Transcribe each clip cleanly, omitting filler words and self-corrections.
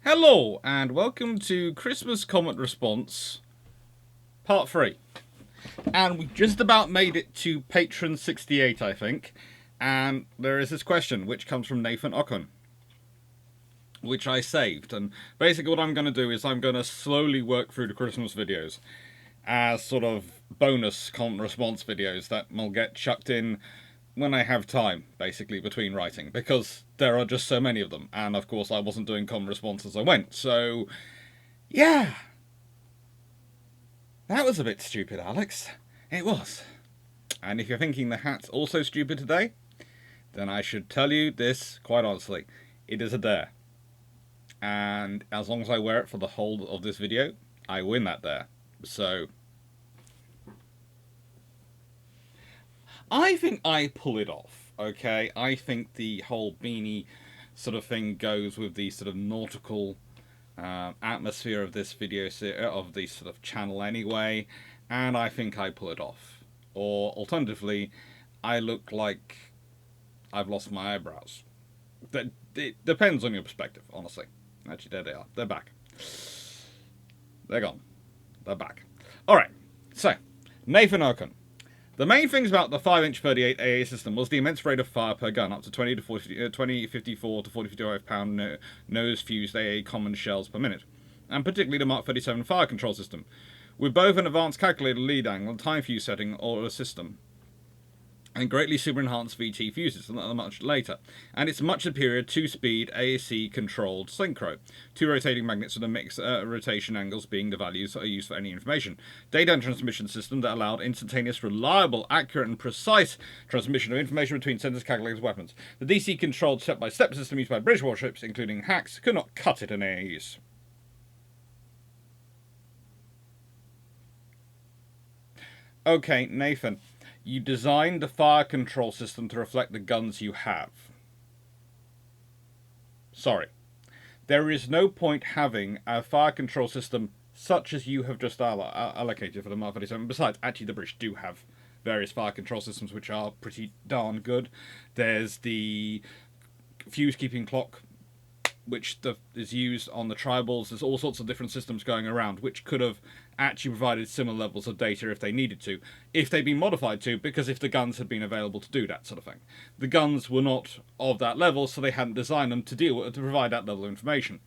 Hello, and welcome to Christmas Comment Response, Part 3. And we just about made it to Patron 68, I think. And there is this question, which comes from Nathan Ocon, which I saved. And basically what I'm going to do is I'm going to slowly work through the Christmas videos as sort of bonus comment response videos that will get chucked in when I have time, basically, between writing, because there are just so many of them, and of course I wasn't doing comment response as I went, so yeah. That was a bit stupid, Alex. It was. And if you're thinking the hat's also stupid today, then I should tell you this quite honestly. It is a dare. And as long as I wear it for the whole of this video, I win that dare. So I think I pull it off, okay? I think the whole beanie sort of thing goes with the sort of nautical atmosphere of this video, of the sort of channel anyway, and I think I pull it off. Or alternatively, I look like I've lost my eyebrows. It depends on your perspective, honestly. Actually, there they are. They're back. They're gone. They're back. Alright, so, Nathan Ocon. The main things about the 5-inch 38 AA system was the immense rate of fire per gun, up to 20 to 54 to 40 55 pound nose-fused AA common shells per minute, and particularly the Mark 37 fire control system, with both an advanced calculated lead angle, time fuse setting, or a system, and greatly super-enhanced VT fuses much later, and its much superior 2-speed AAC-controlled synchro, 2 rotating magnets with a mixed rotation angles being the values that are used for any information, data and transmission system that allowed instantaneous, reliable, accurate and precise transmission of information between sensors, calculators, weapons. The DC-controlled step-by-step system used by British warships, including hacks, could not cut it in AA use. Okay, Nathan. You designed the fire control system to reflect the guns you have. Sorry. There is no point having a fire control system such as you have just allocated for the Mark 37. Besides, actually the British do have various fire control systems which are pretty darn good. There's the fuse keeping clock, which is used on the tribals. There's all sorts of different systems going around, which could have actually provided similar levels of data if they needed to, if they'd been modified to, because if the guns had been available to do that sort of thing. The guns were not of that level, so they hadn't designed them to provide that level of information.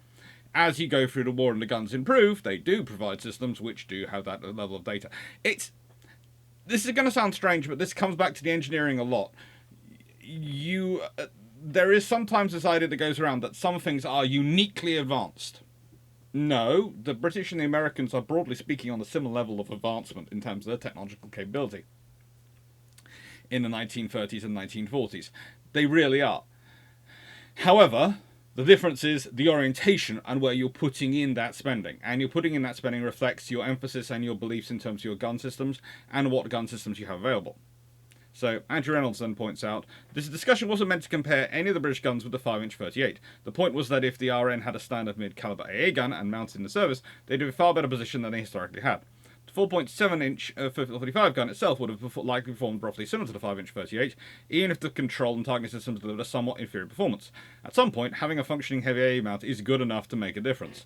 As you go through the war and the guns improve, they do provide systems which do have that level of data. This is going to sound strange, but this comes back to the engineering a lot. There is sometimes this idea that goes around that some things are uniquely advanced. No, the British and the Americans are broadly speaking on a similar level of advancement in terms of their technological capability in the 1930s and 1940s. They really are. However, the difference is the orientation and where you're putting in that spending. And you're putting in that spending reflects your emphasis and your beliefs in terms of your gun systems and what gun systems you have available. So, Andrew Reynolds then points out, this discussion wasn't meant to compare any of the British guns with the 5-inch 38. The point was that if the RN had a standard mid-caliber AA gun and mounted in the service, they'd be in a far better position than they historically had. The 4.7-inch 45 gun itself would have likely performed roughly similar to the 5-inch 38, even if the control and targeting systems delivered a somewhat inferior performance. At some point, having a functioning heavy AA mount is good enough to make a difference.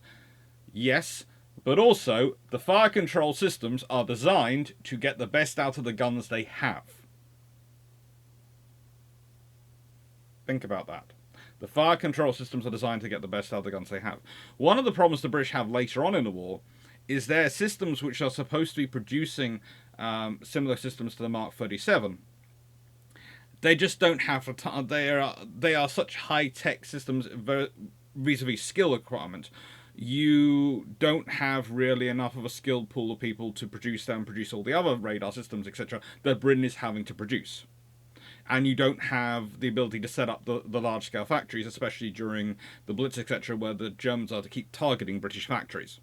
Yes, but also, the fire control systems are designed to get the best out of the guns they have. Think about that. The fire control systems are designed to get the best out of the guns they have. One of the problems the British have later on in the war is their systems which are supposed to be producing similar systems to the Mark 37. They just don't have they are such high-tech systems vis-a-vis skill requirement. You don't have really enough of a skilled pool of people to produce them, produce all the other radar systems, etc. that Britain is having to produce. And you don't have the ability to set up the large-scale factories, especially during the Blitz, etc., where the Germans are to keep targeting British factories.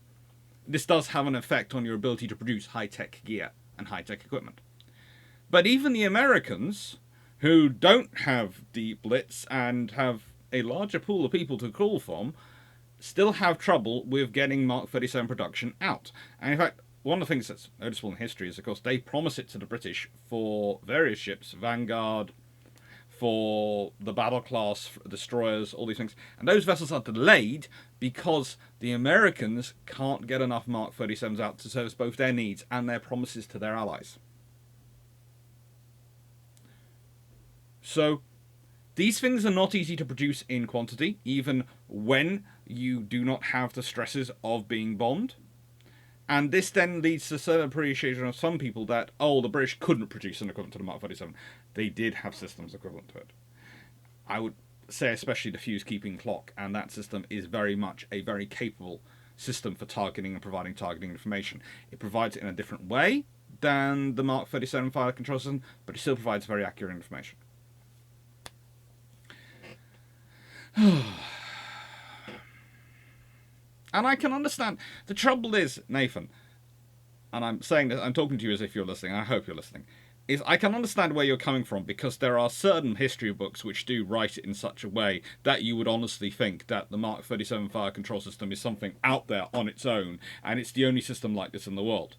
This does have an effect on your ability to produce high-tech gear and high-tech equipment. But even the Americans, who don't have the Blitz and have a larger pool of people to call from, still have trouble with getting Mark 37 production out. And in fact, one of the things that's noticeable in history is, of course, they promise it to the British for various ships, Vanguard, for the battle class destroyers, all these things. And those vessels are delayed because the Americans can't get enough Mark 37s out to service both their needs and their promises to their allies. So these things are not easy to produce in quantity, even when you do not have the stresses of being bombed. And this then leads to certain appreciation of some people that, oh, the British couldn't produce an equivalent to the Mark 37. They did have systems equivalent to it. I would say especially the fuse-keeping clock, and that system is very much a very capable system for targeting and providing targeting information. It provides it in a different way than the Mark 37 fire control system, but it still provides very accurate information. And I can understand. The trouble is, Nathan, and I'm saying that I'm talking to you as if you're listening, I hope you're listening, is I can understand where you're coming from, because there are certain history books which do write it in such a way that you would honestly think that the Mark 37 fire control system is something out there on its own, and it's the only system like this in the world.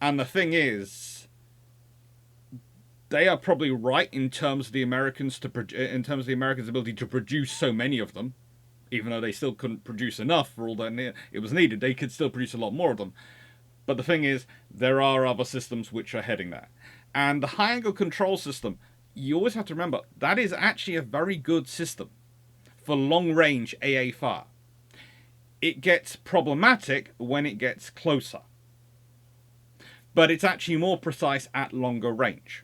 And the thing is, they are probably right in terms of the Americans' ability to produce so many of them. Even though they still couldn't produce enough for all that it was needed, they could still produce a lot more of them. But the thing is, there are other systems which are heading there. And the high-angle control system, you always have to remember, that is actually a very good system for long-range AA fire. It gets problematic when it gets closer. But it's actually more precise at longer range.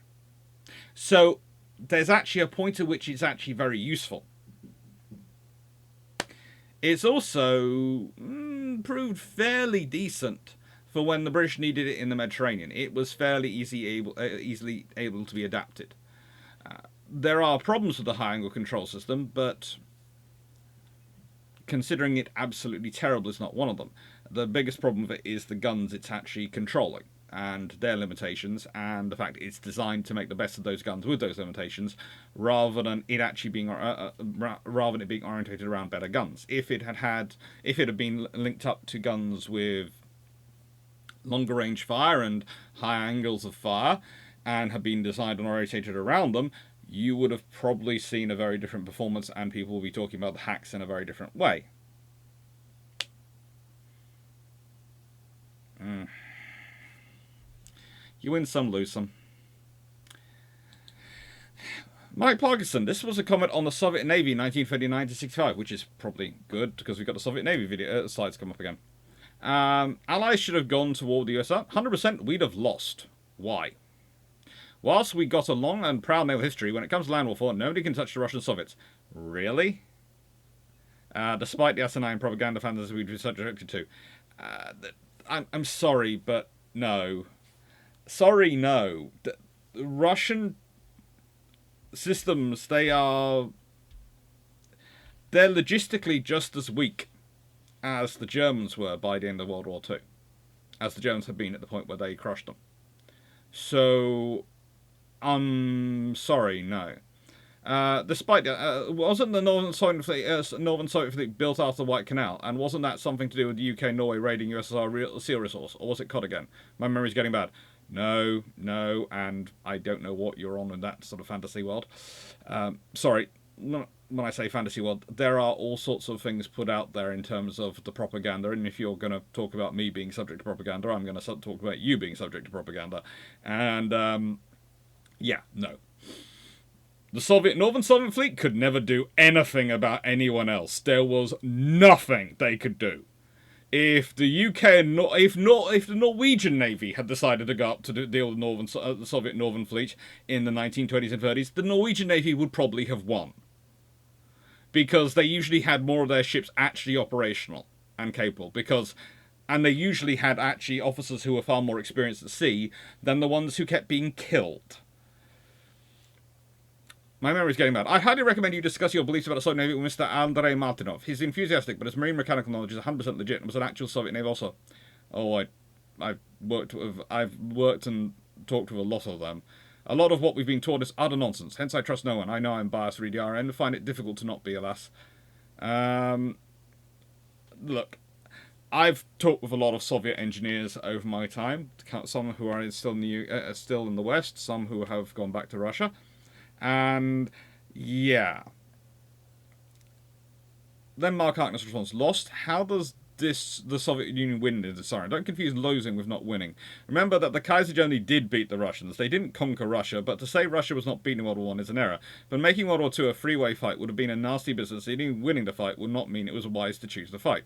So there's actually a point at which it's actually very useful. It's also proved fairly decent for when the British needed it in the Mediterranean. It was fairly easily able to be adapted. There are problems with the high-angle control system, but considering it absolutely terrible is not one of them. The biggest problem with it is the guns it's actually controlling, and their limitations, and the fact it's designed to make the best of those guns with those limitations, rather than it actually being being orientated around better guns. If it had been linked up to guns with longer range fire and high angles of fire, and had been designed and orientated around them, you would have probably seen a very different performance, and people will be talking about the hacks in a very different way. You win some, lose some. Mike Parkinson, this was a comment on the Soviet Navy 1939 to 65, which is probably good because we've got the Soviet Navy video slides come up again. Allies should have gone to war with the USSR. 100% we'd have lost. Why? Whilst we got a long and proud naval history, when it comes to land warfare, nobody can touch the Russian Soviets. Really? Despite the asinine propaganda fantasies we'd be subjected to. I'm sorry, but no. Sorry, no. The Russian systems, they're logistically just as weak as the Germans were by the end of World War II. As the Germans had been at the point where they crushed them. So, I'm sorry, no. Despite that, wasn't the Northern Soviet Fleet built after the White Canal? And wasn't that something to do with the UK and Norway raiding USSR seal resource? Or was it COD again? My memory's getting bad. No, and I don't know what you're on in that sort of fantasy world. Sorry, when I say fantasy world, there are all sorts of things put out there in terms of the propaganda, and if you're going to talk about me being subject to propaganda, I'm going to talk about you being subject to propaganda. And, yeah, no. The Northern Soviet Fleet could never do anything about anyone else. There was nothing they could do. If the UK and if the Norwegian Navy had decided to go up to deal with the Soviet Northern Fleet in the 1920s and 30s, the Norwegian Navy would probably have won. Because they usually had more of their ships actually operational and capable. And they usually had actually officers who were far more experienced at sea than the ones who kept being killed. My memory's getting bad. I highly recommend you discuss your beliefs about the Soviet Navy with Mr. Andrei Martinov. He's enthusiastic, but his marine mechanical knowledge is 100% legit and was an actual Soviet Navy also. Oh, I've worked and talked with a lot of them. A lot of what we've been taught is utter nonsense. Hence, I trust no one. I know I'm biased for EDRN and find it difficult to not be, alas. Look, I've talked with a lot of Soviet engineers over my time. Some who are still in the West, some who have gone back to Russia. And yeah. Then Mark Harkness responds, lost? How does the Soviet Union win in the Siren? Don't confuse losing with not winning. Remember that the Kaiser Germany did beat the Russians. They didn't conquer Russia, but to say Russia was not beaten in World War I is an error. But making World War II a freeway fight would have been a nasty business. Even winning the fight would not mean it was wise to choose the fight.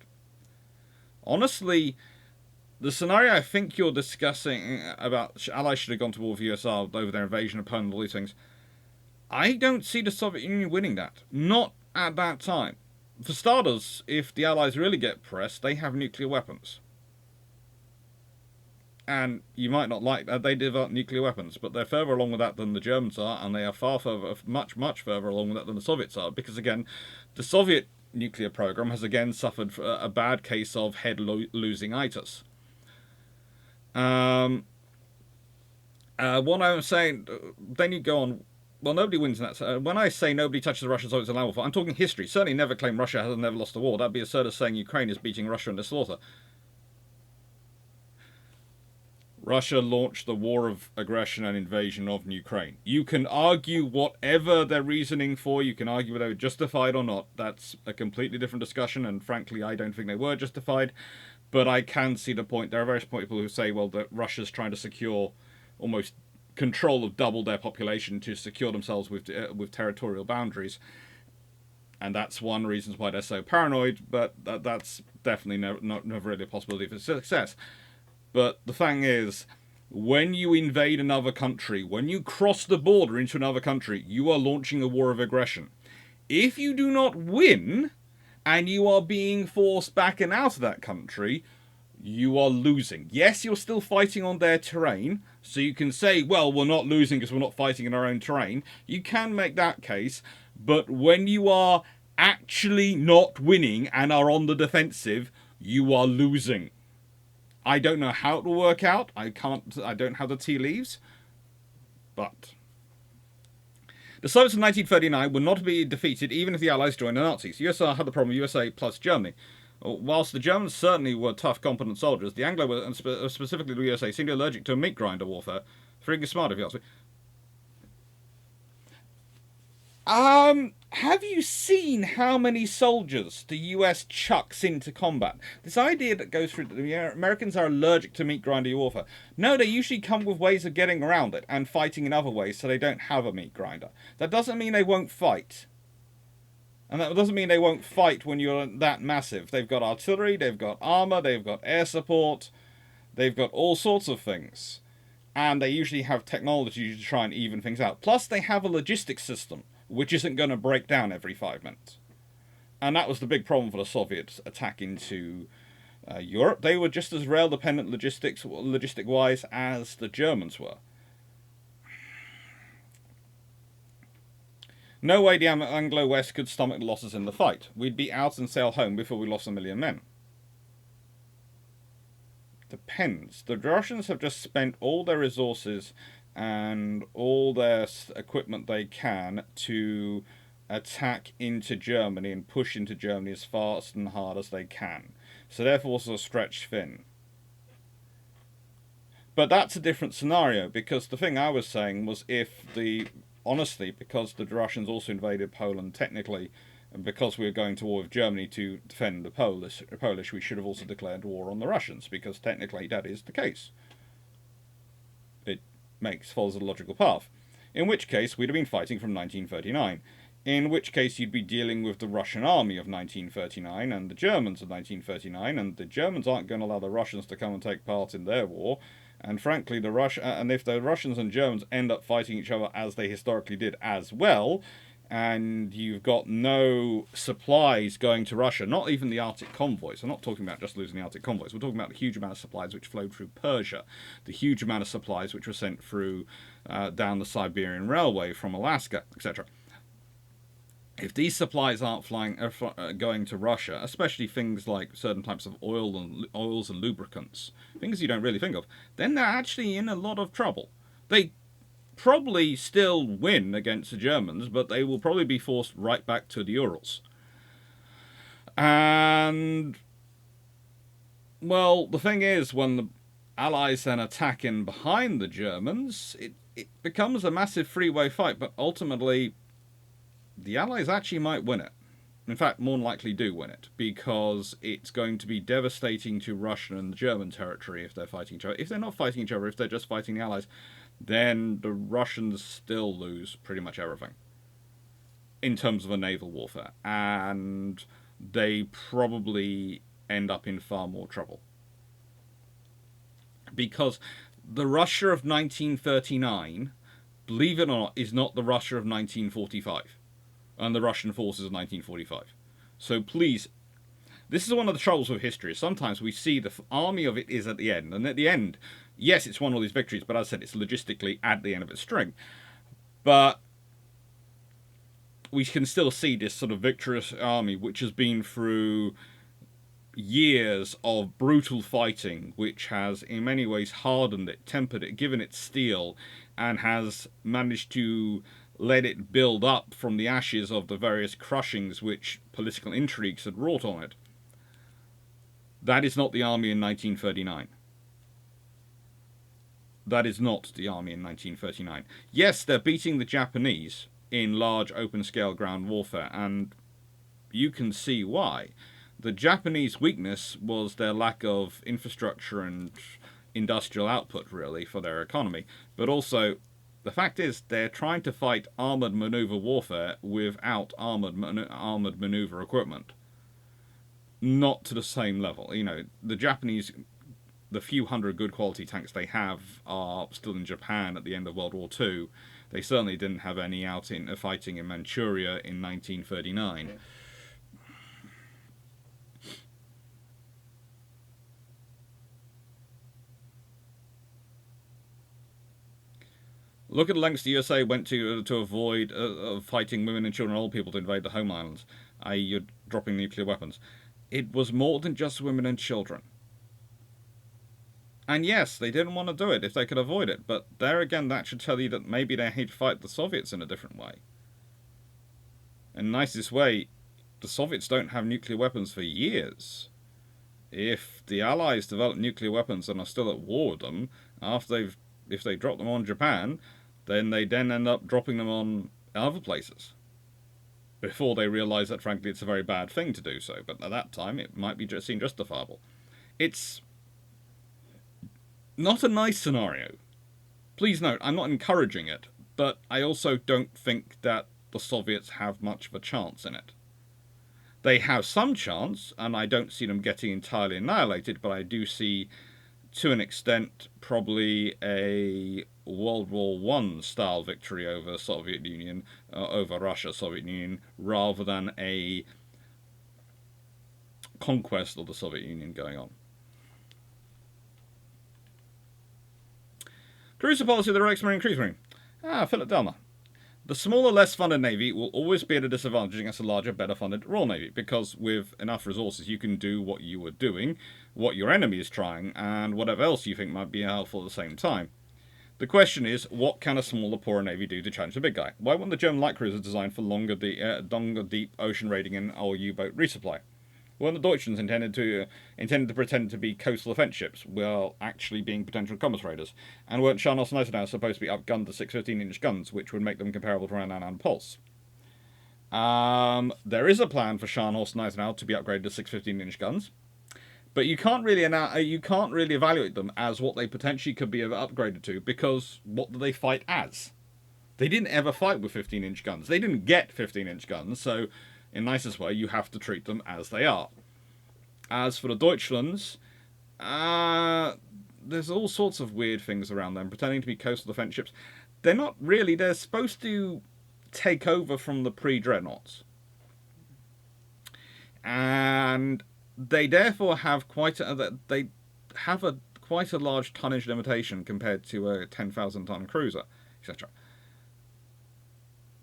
Honestly, the scenario I think you're discussing about Allies should have gone to war with USSR over their invasion of Poland and all these things, I don't see the Soviet Union winning that. Not at that time. For starters, if the Allies really get pressed, they have nuclear weapons. And you might not like that they develop nuclear weapons, but they're further along with that than the Germans are, and they are far further, much further along with that than the Soviets are, because again, the Soviet nuclear program has again suffered a bad case of head-losing itis. What I'm saying, then you go on. Well, nobody wins in that. When I say nobody touches the Russian Soviets in land war, I'm talking history. Certainly never claim Russia has never lost a war. That'd be absurd as saying Ukraine is beating Russia in the slaughter. Russia launched the war of aggression and invasion of Ukraine. You can argue whatever their reasoning for. You can argue whether they were justified or not. That's a completely different discussion, and frankly, I don't think they were justified. But I can see the point. There are various people who say, well, that Russia's trying to secure almost control of double their population to secure themselves with territorial boundaries, and that's one of the reasons why they're so paranoid. But that's definitely never really a possibility for success. But the thing is, when you invade another country, when you cross the border into another country, you are launching a war of aggression. If you do not win, and you are being forced back and out of that country, you are losing. Yes, you're still fighting on their terrain, so you can say, well, we're not losing because we're not fighting in our own terrain. You can make that case, but when you are actually not winning and are on the defensive, you are losing. I don't know how it will work out. I don't have the tea leaves, but the Soviets in 1939 would not be defeated even if the Allies joined the Nazis. USSR had the problem of USA plus Germany. Whilst the Germans certainly were tough, competent soldiers, the Anglo, and specifically the USA, seemed allergic to meat grinder warfare. Freaking smart, if you ask me. Have you seen how many soldiers the US chucks into combat? This idea that goes through that the Americans are allergic to meat grinder warfare. No, they usually come with ways of getting around it and fighting in other ways so they don't have a meat grinder. That doesn't mean they won't fight. And that doesn't mean they won't fight when you're that massive. They've got artillery, they've got armor, they've got air support, they've got all sorts of things. And they usually have technology to try and even things out. Plus, they have a logistics system, which isn't going to break down every 5 minutes. And that was the big problem for the Soviets attack into Europe. They were just as rail-dependent logistic-wise as the Germans were. No way the Anglo-West could stomach the losses in the fight. We'd be out and sail home before we lost 1 million men. Depends. The Russians have just spent all their resources and all their equipment they can to attack into Germany and push into Germany as fast and hard as they can. So their forces are stretched thin. But that's a different scenario, because the thing I was saying was honestly, because the Russians also invaded Poland technically, and because we were going to war with Germany to defend the Polish, we should have also declared war on the Russians, because technically that is the case. It follows a logical path. In which case, we'd have been fighting from 1939. In which case, you'd be dealing with the Russian army of 1939 and the Germans of 1939, and the Germans aren't going to allow the Russians to come and take part in their war. And frankly, and if the Russians and Germans end up fighting each other as they historically did as well, and you've got no supplies going to Russia, not even the Arctic convoys. I'm not talking about just losing the Arctic convoys. We're talking about the huge amount of supplies which flowed through Persia, the huge amount of supplies which were sent through down the Siberian Railway from Alaska, etc. If these supplies aren't going to Russia, especially things like certain types of oils and lubricants, things you don't really think of, then they're actually in a lot of trouble. They probably still win against the Germans, but they will probably be forced right back to the Urals. And, well, the thing is, when Allies then attack in behind the Germans, it becomes a massive three-way fight, but ultimately the Allies actually might win it. In fact, more than likely do win it, because it's going to be devastating to Russian and German territory if they're fighting each other. If they're not fighting each other, if they're just fighting the Allies, then the Russians still lose pretty much everything in terms of a naval warfare, and they probably end up in far more trouble. Because the Russia of 1939, believe it or not, is not the Russia of 1945 and the Russian forces of 1945. So please, this is one of the troubles with history. Sometimes we see the army of it is at the end, and at the end, yes, it's won all these victories, but as I said, it's logistically at the end of its string. But we can still see this sort of victorious army, which has been through years of brutal fighting, which has in many ways hardened it, tempered it, given it steel, and has managed to let it build up from the ashes of the various crushings which political intrigues had wrought on it. That is not the army in 1939. That is not the army in 1939. Yes, they're beating the Japanese in large open-scale ground warfare, and you can see why. The Japanese weakness was their lack of infrastructure and industrial output, really, for their economy. But also, the fact is, they're trying to fight armoured manoeuvre warfare without armoured manoeuvre equipment. Not to the same level. You know, the Japanese, the few hundred good quality tanks they have are still in Japan at the end of World War II. They certainly didn't have any out in fighting in Manchuria in 1939. Look at the lengths the USA went to avoid fighting women and children and old people to invade the home islands, i.e. you're dropping nuclear weapons. It was more than just women and children. And yes, they didn't want to do it if they could avoid it, but there again, that should tell you that maybe they hate to fight the Soviets in a different way. In the nicest way, the Soviets don't have nuclear weapons for years. If the Allies develop nuclear weapons and are still at war with them, if they drop them on Japan, then they end up dropping them on other places. Before they realise that, frankly, it's a very bad thing to do so. But at that time, it might be seen justifiable. It's not a nice scenario. Please note, I'm not encouraging it, but I also don't think that the Soviets have much of a chance in it. They have some chance, and I don't see them getting entirely annihilated, but I do see, to an extent, probably a World War I style victory over Soviet Union, over Russia, Soviet Union, rather than a conquest of the Soviet Union going on. Cruiser policy of the Reichsmarine Cruise Marine. Philip Delmer. The smaller, less funded Navy will always be at a disadvantage against a larger, better funded Royal Navy, because with enough resources you can do what you were doing, what your enemy is trying, and whatever else you think might be helpful at the same time. The question is, what can a smaller, poorer Navy do to challenge the big guy? Why weren't the German light cruisers designed for longer deep ocean raiding and U-boat resupply? Weren't the Deutschlands intended to pretend to be coastal defence ships, while actually being potential commerce raiders? And weren't Scharnhorst and Eisenhower supposed to be upgunned to 6 15-inch guns, which would make them comparable to Renan and Pulse? There is a plan for Scharnhorst and Eisenhower to be upgraded to 6 15-inch guns, but you can't really evaluate them as what they potentially could be upgraded to, because what do they fight as? They didn't ever fight with 15-inch guns. They didn't get 15-inch guns, so in the nicest way, you have to treat them as they are. As for the Deutschlands, there's all sorts of weird things around them, pretending to be coastal defence ships. They're not really. They're supposed to take over from the pre-dreadnoughts. And they therefore have quite a large tonnage limitation compared to a 10,000-ton cruiser, etc.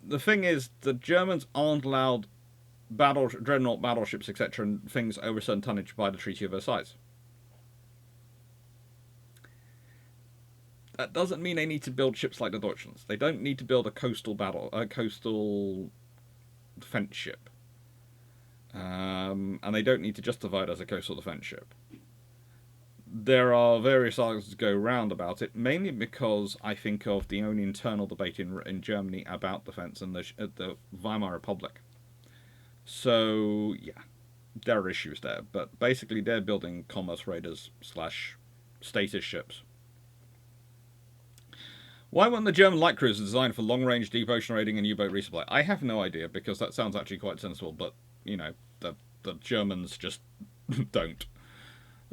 The thing is, the Germans aren't allowed dreadnought battleships, etc., and things over a certain tonnage by the Treaty of Versailles. That doesn't mean they need to build ships like the Deutschlands. They don't need to build a coastal defence ship. And they don't need to justify it as a coastal defence ship. there are various arguments to go round about it, mainly because I think of the own internal debate in Germany about defense and the Weimar Republic. So, yeah, there are issues there, but basically they're building commerce raiders slash status ships. Why weren't the German light cruisers designed for long-range deep ocean raiding and U-boat resupply? I have no idea, because that sounds actually quite sensible, but, you know, the Germans just don't.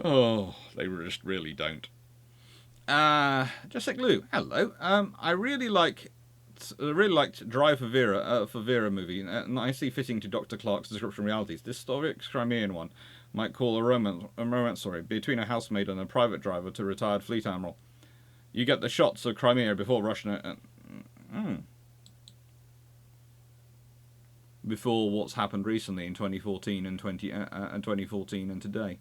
Oh, they just really don't. Jessica Lou, hello. I really liked Drive for Vera movie, and I see fitting to Dr. Clarke's description of realities. This historic Crimean one might call a romance story between a housemaid and a private driver to a retired fleet admiral. You get the shots of Crimea before Russia. Before what's happened recently in 2014 and 2014 and today.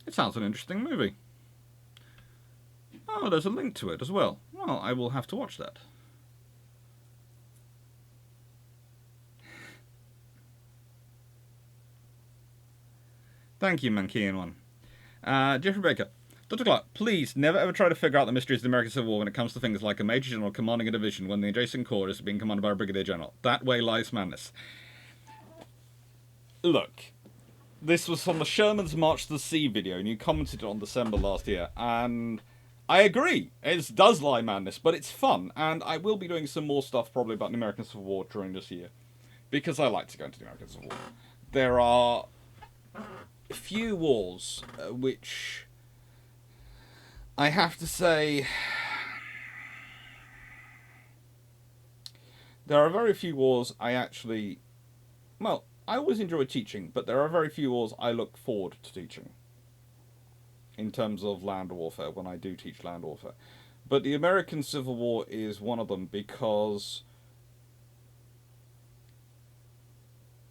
It sounds an interesting movie. Oh, there's a link to it as well. Well, I will have to watch that. Thank you, Mankean one. Jeffrey Baker. Dr. Clarke, please never ever try to figure out the mysteries of the American Civil War when it comes to things like a Major General commanding a division when the adjacent corps is being commanded by a Brigadier General. That way lies madness. Look, this was from the Sherman's March to the Sea video, and you commented on December last year, and I agree. It does lie madness, but it's fun, and I will be doing some more stuff probably about the American Civil War during this year, because I like to go into the American Civil War. There are a few wars which I have to say there are very few wars I actually, well, I always enjoy teaching, but there are very few wars I look forward to teaching in terms of land warfare when I do teach land warfare. But the American Civil War is one of them because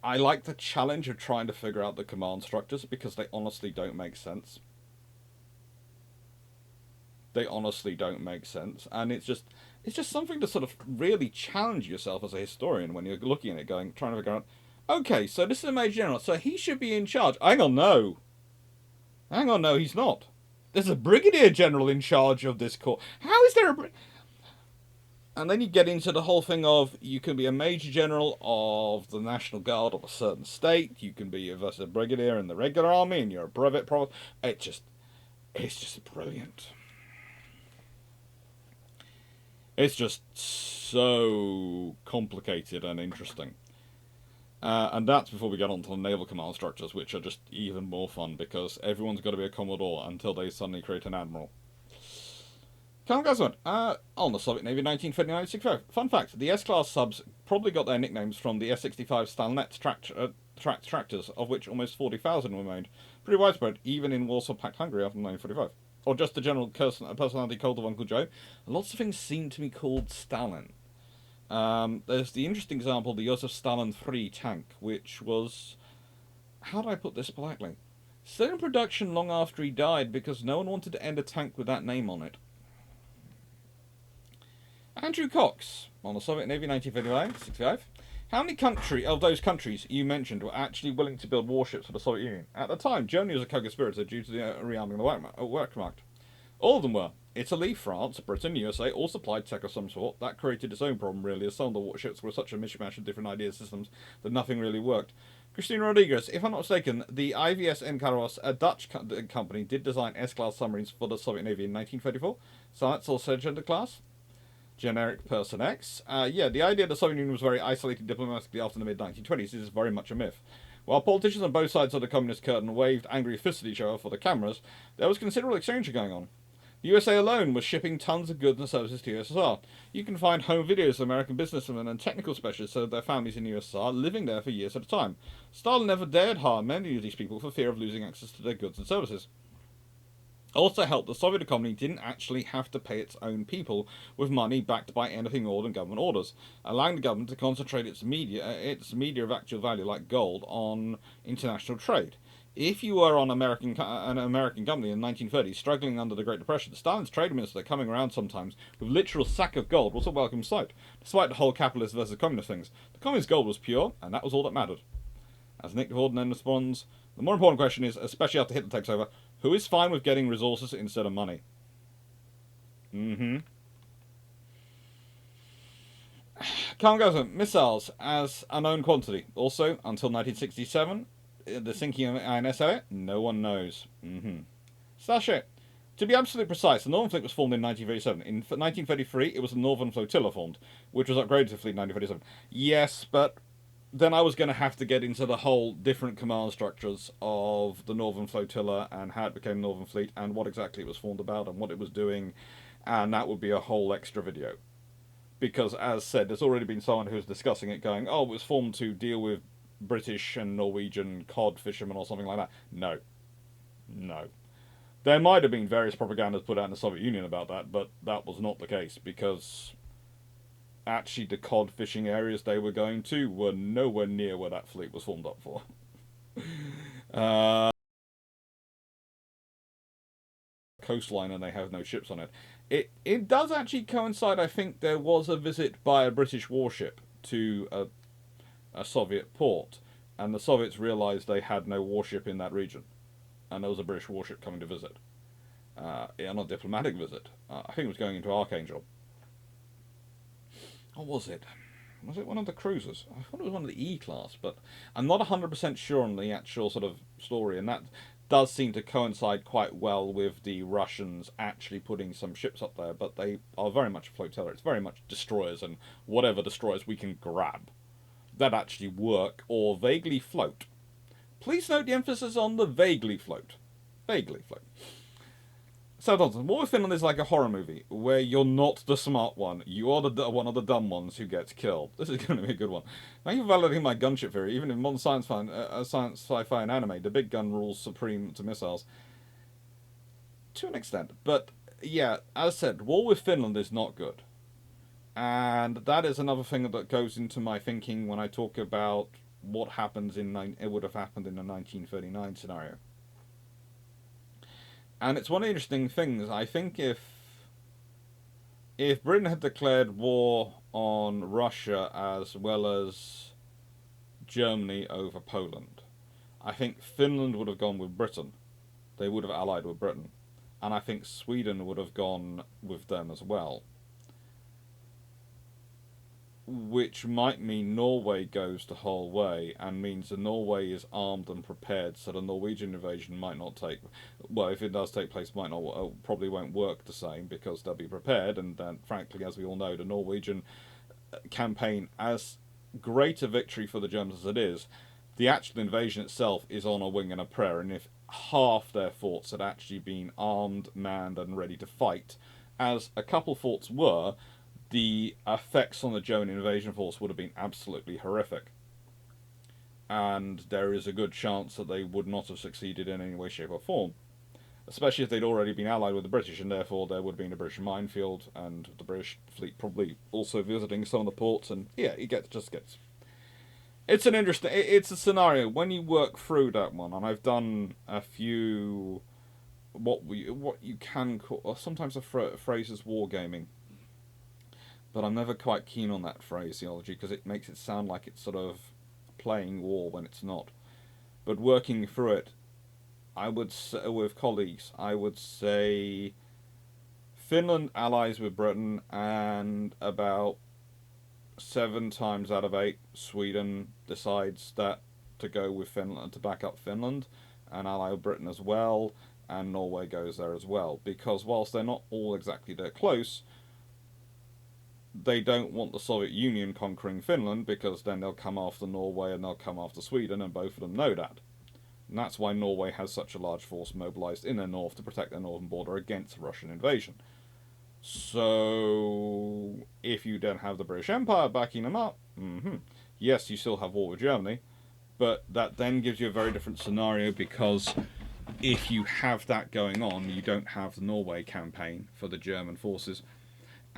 I like the challenge of trying to figure out the command structures because they honestly don't make sense. They honestly don't make sense, and it's just something to sort of really challenge yourself as a historian when you're looking at it, trying to figure out. Okay, so this is a Major General, so he should be in charge. Hang on, no, he's not. There's a Brigadier General in charge of this corps. How is there a? And then you get into the whole thing of you can be a Major General of the National Guard of a certain state. You can be a Brigadier in the regular army, and you're a brevet provost. It's just brilliant. It's just so complicated and interesting. And that's before we get on to the naval command structures, which are just even more fun because everyone's got to be a Commodore until they suddenly create an Admiral. Colonel Gazman, on the Soviet Navy 1939-65. Fun fact, the S-class subs probably got their nicknames from the S-65 Stalnet tractors, of which almost 40,000 were made. Pretty widespread, even in Warsaw Pact Hungary after 1945. Or just the general personality cult of Uncle Joe. Lots of things seem to be called Stalin. There's the interesting example, the Joseph Stalin 3 tank, which was... How do I put this politely? Still in production long after he died because no one wanted to end a tank with that name on it. Andrew Cox, on the Soviet Navy 1955. How many of those countries you mentioned were actually willing to build warships for the Soviet Union? At the time, Germany was a co-conspirator due to the rearming of the Wehrmacht. All of them were. Italy, France, Britain, USA all supplied tech of some sort. That created its own problem, really, as some of the warships were such a mishmash of different idea systems that nothing really worked. Christine Rodriguez, if I'm not mistaken, the IVS Encaros, a Dutch company, did design S-class submarines for the Soviet Navy in 1934. So that's also gender class. Generic Person X. Yeah, the idea that the Soviet Union was very isolated diplomatically after the mid-1920s is very much a myth. While politicians on both sides of the communist curtain waved angry fists at each other for the cameras, there was considerable exchange going on. The USA alone was shipping tons of goods and services to USSR. You can find home videos of American businessmen and technical specialists of their families in USSR living there for years at a time. Stalin never dared harm many of these people for fear of losing access to their goods and services. Also helped, the Soviet economy didn't actually have to pay its own people with money backed by anything more than government orders, allowing the government to concentrate its media of actual value, like gold, on international trade. If you were on an American company in the 1930s struggling under the Great Depression, Stalin's trade minister coming around sometimes with literal sack of gold was a welcome sight. Despite the whole capitalist versus communist things, the communist gold was pure, and that was all that mattered. As Nick Horden then responds, the more important question is, especially after Hitler takes over, who is fine with getting resources instead of money? Calm goes on. Missiles as a known quantity. Also, until 1967, the sinking of INS area, no one knows. Slash it. To be absolutely precise, the Northern Fleet was formed in 1937. In 1933, it was the Northern Flotilla formed, which was upgraded to Fleet 1937. Yes, but then I was going to have to get into the whole different command structures of the Northern Flotilla and how it became Northern Fleet and what exactly it was formed about and what it was doing, and that would be a whole extra video. Because, as said, there's already been someone who's discussing it going, oh, it was formed to deal with British and Norwegian cod fishermen or something like that. No. No. There might have been various propagandas put out in the Soviet Union about that, but that was not the case, because actually the cod fishing areas they were going to were nowhere near where that fleet was formed up for. Coastline and they have no ships on it. It does actually coincide. I think there was a visit by a British warship to a Soviet port, and the Soviets realised they had no warship in that region, and there was a British warship coming to visit. On a diplomatic visit. I think it was going into Archangel. Or was it? Was it one of the cruisers? I thought it was one of the E-class, but I'm not 100% sure on the actual sort of story, and that does seem to coincide quite well with the Russians actually putting some ships up there, but they are very much a flotilla. It's very much destroyers and whatever destroyers we can grab that actually work or vaguely float. Please note the emphasis on the vaguely float. Vaguely float. So, Thompson, War with Finland is like a horror movie where you're not the smart one. You are one of the dumb ones who gets killed. This is going to be a good one. Thank you for validating my gunship theory. Even in modern science sci-fi and anime, the big gun rules supreme to missiles. To an extent. But, yeah, as I said, War with Finland is not good. And that is another thing that goes into my thinking when I talk about what happens it would have happened in the 1939 scenario. And it's one of the interesting things. I think if Britain had declared war on Russia as well as Germany over Poland, I think Finland would have gone with Britain. They would have allied with Britain. And I think Sweden would have gone with them as well. Which might mean Norway goes the whole way and means that Norway is armed and prepared, so the Norwegian invasion might not take. Well, if it does take place, might not probably won't work the same because they'll be prepared. And then, frankly, as we all know, the Norwegian campaign, as great a victory for the Germans as it is, the actual invasion itself is on a wing and a prayer. And if half their forts had actually been armed, manned, and ready to fight, as a couple forts were, the effects on the German invasion force would have been absolutely horrific. And there is a good chance that they would not have succeeded in any way, shape, or form. Especially if they'd already been allied with the British, and therefore there would have been a British minefield, and the British fleet probably also visiting some of the ports, and yeah, it just gets. It's an interesting. It's a scenario when you work through that one, and I've done a few. What you can call, or sometimes the phrase is wargaming. But I'm never quite keen on that phraseology because it makes it sound like it's sort of playing war when it's not. But working through it, I would say, with colleagues, I would say Finland allies with Britain, and about 7 times out of 8, Sweden decides that to go with Finland, to back up Finland, and ally with Britain as well, and Norway goes there as well. Because whilst they're not all exactly that close, they don't want the Soviet Union conquering Finland because then they'll come after Norway and they'll come after Sweden, and both of them know that. And that's why Norway has such a large force mobilised in their north to protect their northern border against Russian invasion. So, if you then have the British Empire backing them up, yes, you still have war with Germany, but that then gives you a very different scenario because if you have that going on, you don't have the Norway campaign for the German forces.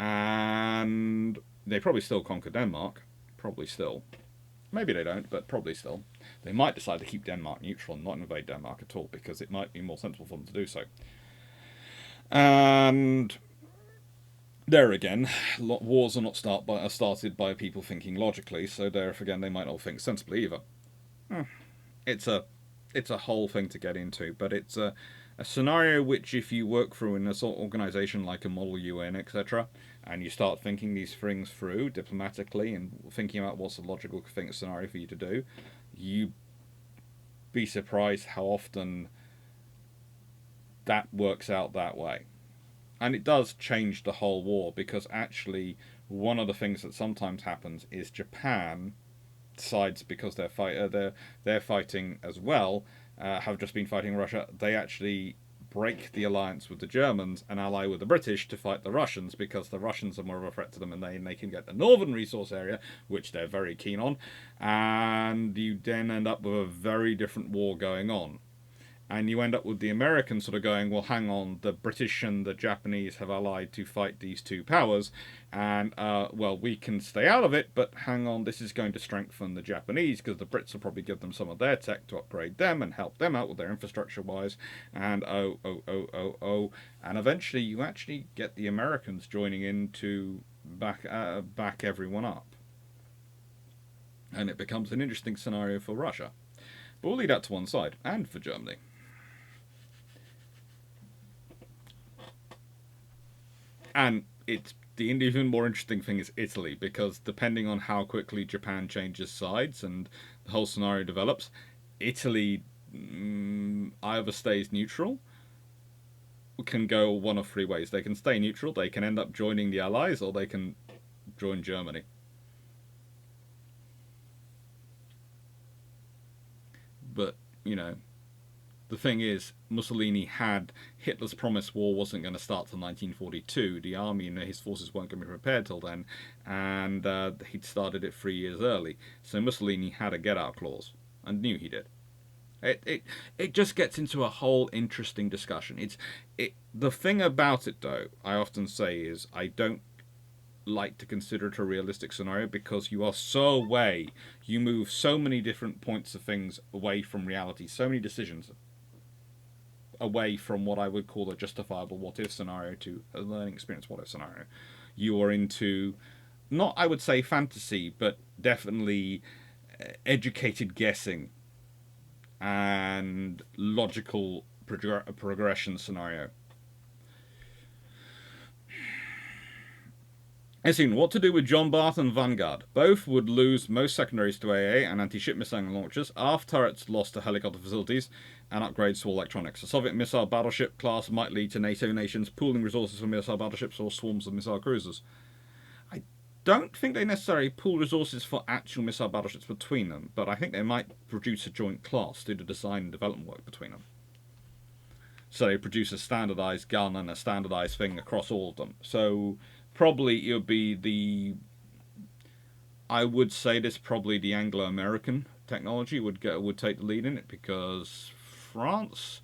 And they probably still conquer Denmark. Probably still. Maybe they don't, but probably still. They might decide to keep Denmark neutral and not invade Denmark at all, because it might be more sensible for them to do so. And there again, wars are not started by people thinking logically, so there again they might not think sensibly either. It's a whole thing to get into, but it's a scenario which, if you work through in a sort of organisation like a model UN, etc., and you start thinking these things through diplomatically and thinking about what's a logical scenario for you to do, you'd be surprised how often that works out that way. And it does change the whole war, because actually one of the things that sometimes happens is Japan decides, because they're fighting as well, have just been fighting Russia, they actually break the alliance with the Germans and ally with the British to fight the Russians, because the Russians are more of a threat to them, and they can get the northern resource area, which they're very keen on, and you then end up with a very different war going on. And you end up with the Americans sort of going, well, hang on, the British and the Japanese have allied to fight these two powers, and, well, we can stay out of it, but hang on, this is going to strengthen the Japanese, because the Brits will probably give them some of their tech to upgrade them and help them out with their infrastructure-wise, and and eventually you actually get the Americans joining in to back everyone up. And it becomes an interesting scenario for Russia. But we'll leave that to one side, and for Germany. And it's the even more interesting thing is Italy, because depending on how quickly Japan changes sides and the whole scenario develops, Italy either stays neutral, can go one of three ways. They can stay neutral, they can end up joining the Allies, or they can join Germany. But, you know, the thing is, Mussolini had Hitler's promised war wasn't going to start till 1942. The army and his forces weren't going to be prepared till then, and he'd started it 3 years early. So Mussolini had a get-out clause, and knew he did. It just gets into a whole interesting discussion. The thing about it, though, I often say is I don't like to consider it a realistic scenario, because you are so away, you move so many different points of things away from reality, so many decisions away from what I would call a justifiable what-if scenario to a learning experience what-if scenario. You are into, not I would say fantasy, but definitely educated guessing and logical progression scenario. Essing, what to do with John Barth and Vanguard? Both would lose most secondaries to AA and anti-ship missile launchers, ARF turrets lost to helicopter facilities, and upgrades to all electronics. A Soviet missile battleship class might lead to NATO nations pooling resources for missile battleships or swarms of missile cruisers. I don't think they necessarily pool resources for actual missile battleships between them, but I think they might produce a joint class, do the design and development work between them. So they produce a standardized gun and a standardized thing across all of them. So probably it would be I would say this probably the Anglo-American technology would take the lead in it, because France,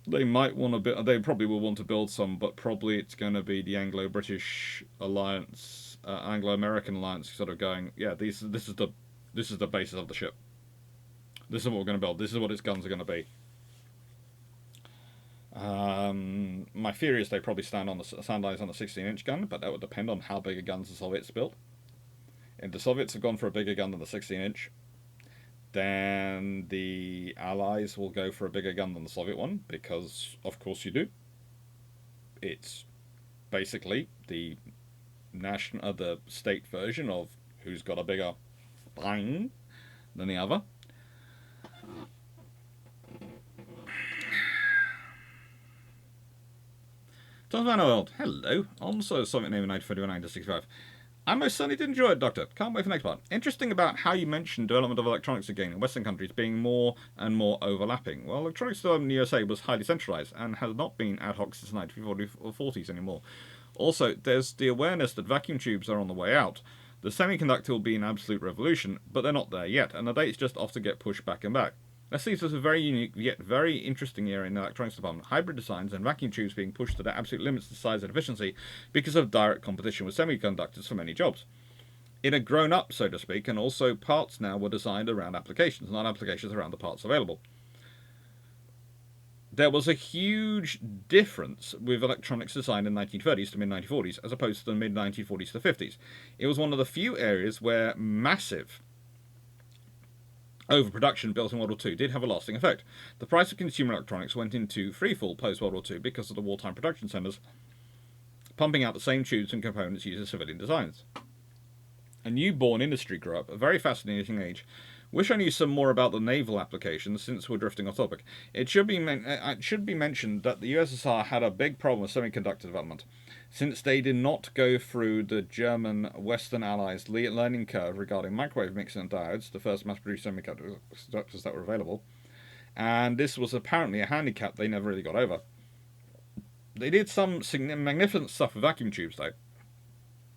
they might want to build, they probably will want to build some, but probably it's going to be the Anglo-British alliance, Anglo-American alliance, sort of going, yeah, this is the basis of the ship. This is what we're going to build. This is what its guns are going to be. My theory is they probably standardize on the 16-inch gun, but that would depend on how big a guns the Soviets built. If the Soviets have gone for a bigger gun than the 16-inch, then the Allies will go for a bigger gun than the Soviet one, because of course you do. It's basically the the state version of who's got a bigger bang than the other. Tom Van Old, hello. Also, Soviet name in 1941-1965. I most certainly did enjoy it, Doctor. Can't wait for the next part. Interesting about how you mentioned development of electronics again in Western countries being more and more overlapping. Well, electronics development in the USA was highly centralized and has not been ad hoc since the 1940s anymore. Also, there's the awareness that vacuum tubes are on the way out. The semiconductor will be an absolute revolution, but they're not there yet, and the dates just often get pushed back and back. This leaves us a very unique yet very interesting area in the electronics department. Hybrid designs and vacuum tubes being pushed to their absolute limits to size and efficiency because of direct competition with semiconductors for many jobs. It had grown up, so to speak, and also parts now were designed around applications, not applications around the parts available. There was a huge difference with electronics design in the 1930s to mid-1940s as opposed to the mid-1940s to 50s. It was one of the few areas where massive overproduction built in World War II did have a lasting effect. The price of consumer electronics went into freefall post-World War II because of the wartime production centres pumping out the same tubes and components used in civilian designs. A newborn industry grew up, a very fascinating age. Wish I knew some more about the naval applications, since we're drifting off topic. It should be mentioned that the USSR had a big problem with semiconductor development, since they did not go through the German Western Allies' learning curve regarding microwave mixing and diodes, the first mass-produced semiconductors that were available, and this was apparently a handicap they never really got over. They did some magnificent stuff with vacuum tubes, though.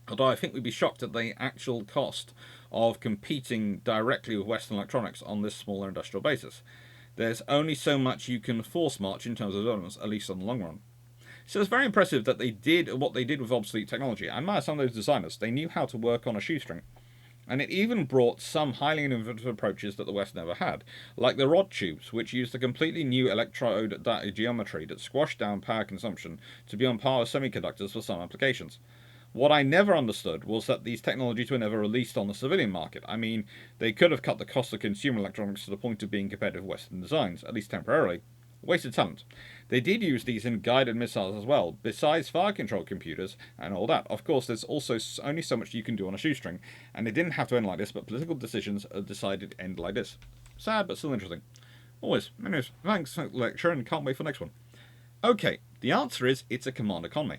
Although I think we'd be shocked at the actual cost of competing directly with Western electronics on this smaller industrial basis. There's only so much you can force march in terms of developments, at least on the long run. So it's very impressive that they did what they did with obsolete technology. I admire some of those designers. They knew how to work on a shoestring. And it even brought some highly innovative approaches that the West never had, like the rod tubes, which used a completely new electrode geometry that squashed down power consumption to be on par with semiconductors for some applications. What I never understood was that these technologies were never released on the civilian market. I mean, they could have cut the cost of consumer electronics to the point of being competitive with Western designs, at least temporarily. Wasted talent. They did use these in guided missiles as well, besides fire control computers and all that. Of course, there's also only so much you can do on a shoestring, and it didn't have to end like this, but political decisions decided to end like this. Sad, but still interesting. Always. Anyways, thanks for the lecture, and can't wait for the next one. Okay, the answer is it's a command economy.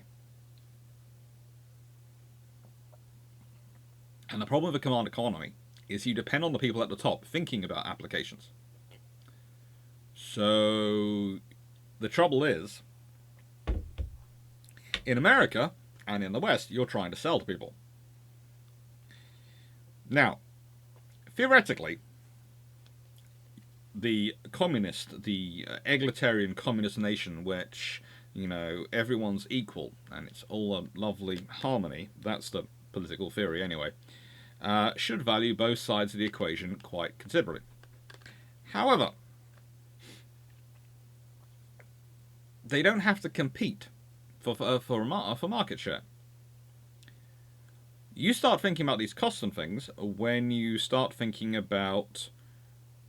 And the problem with a command economy is you depend on the people at the top thinking about applications. So the trouble is, in America and in the West, you're trying to sell to people. Now, theoretically, the egalitarian communist nation, which, everyone's equal and it's all a lovely harmony, that's the political theory anyway, should value both sides of the equation quite considerably. However, they don't have to compete for market share. You start thinking about these costs and things when you start thinking about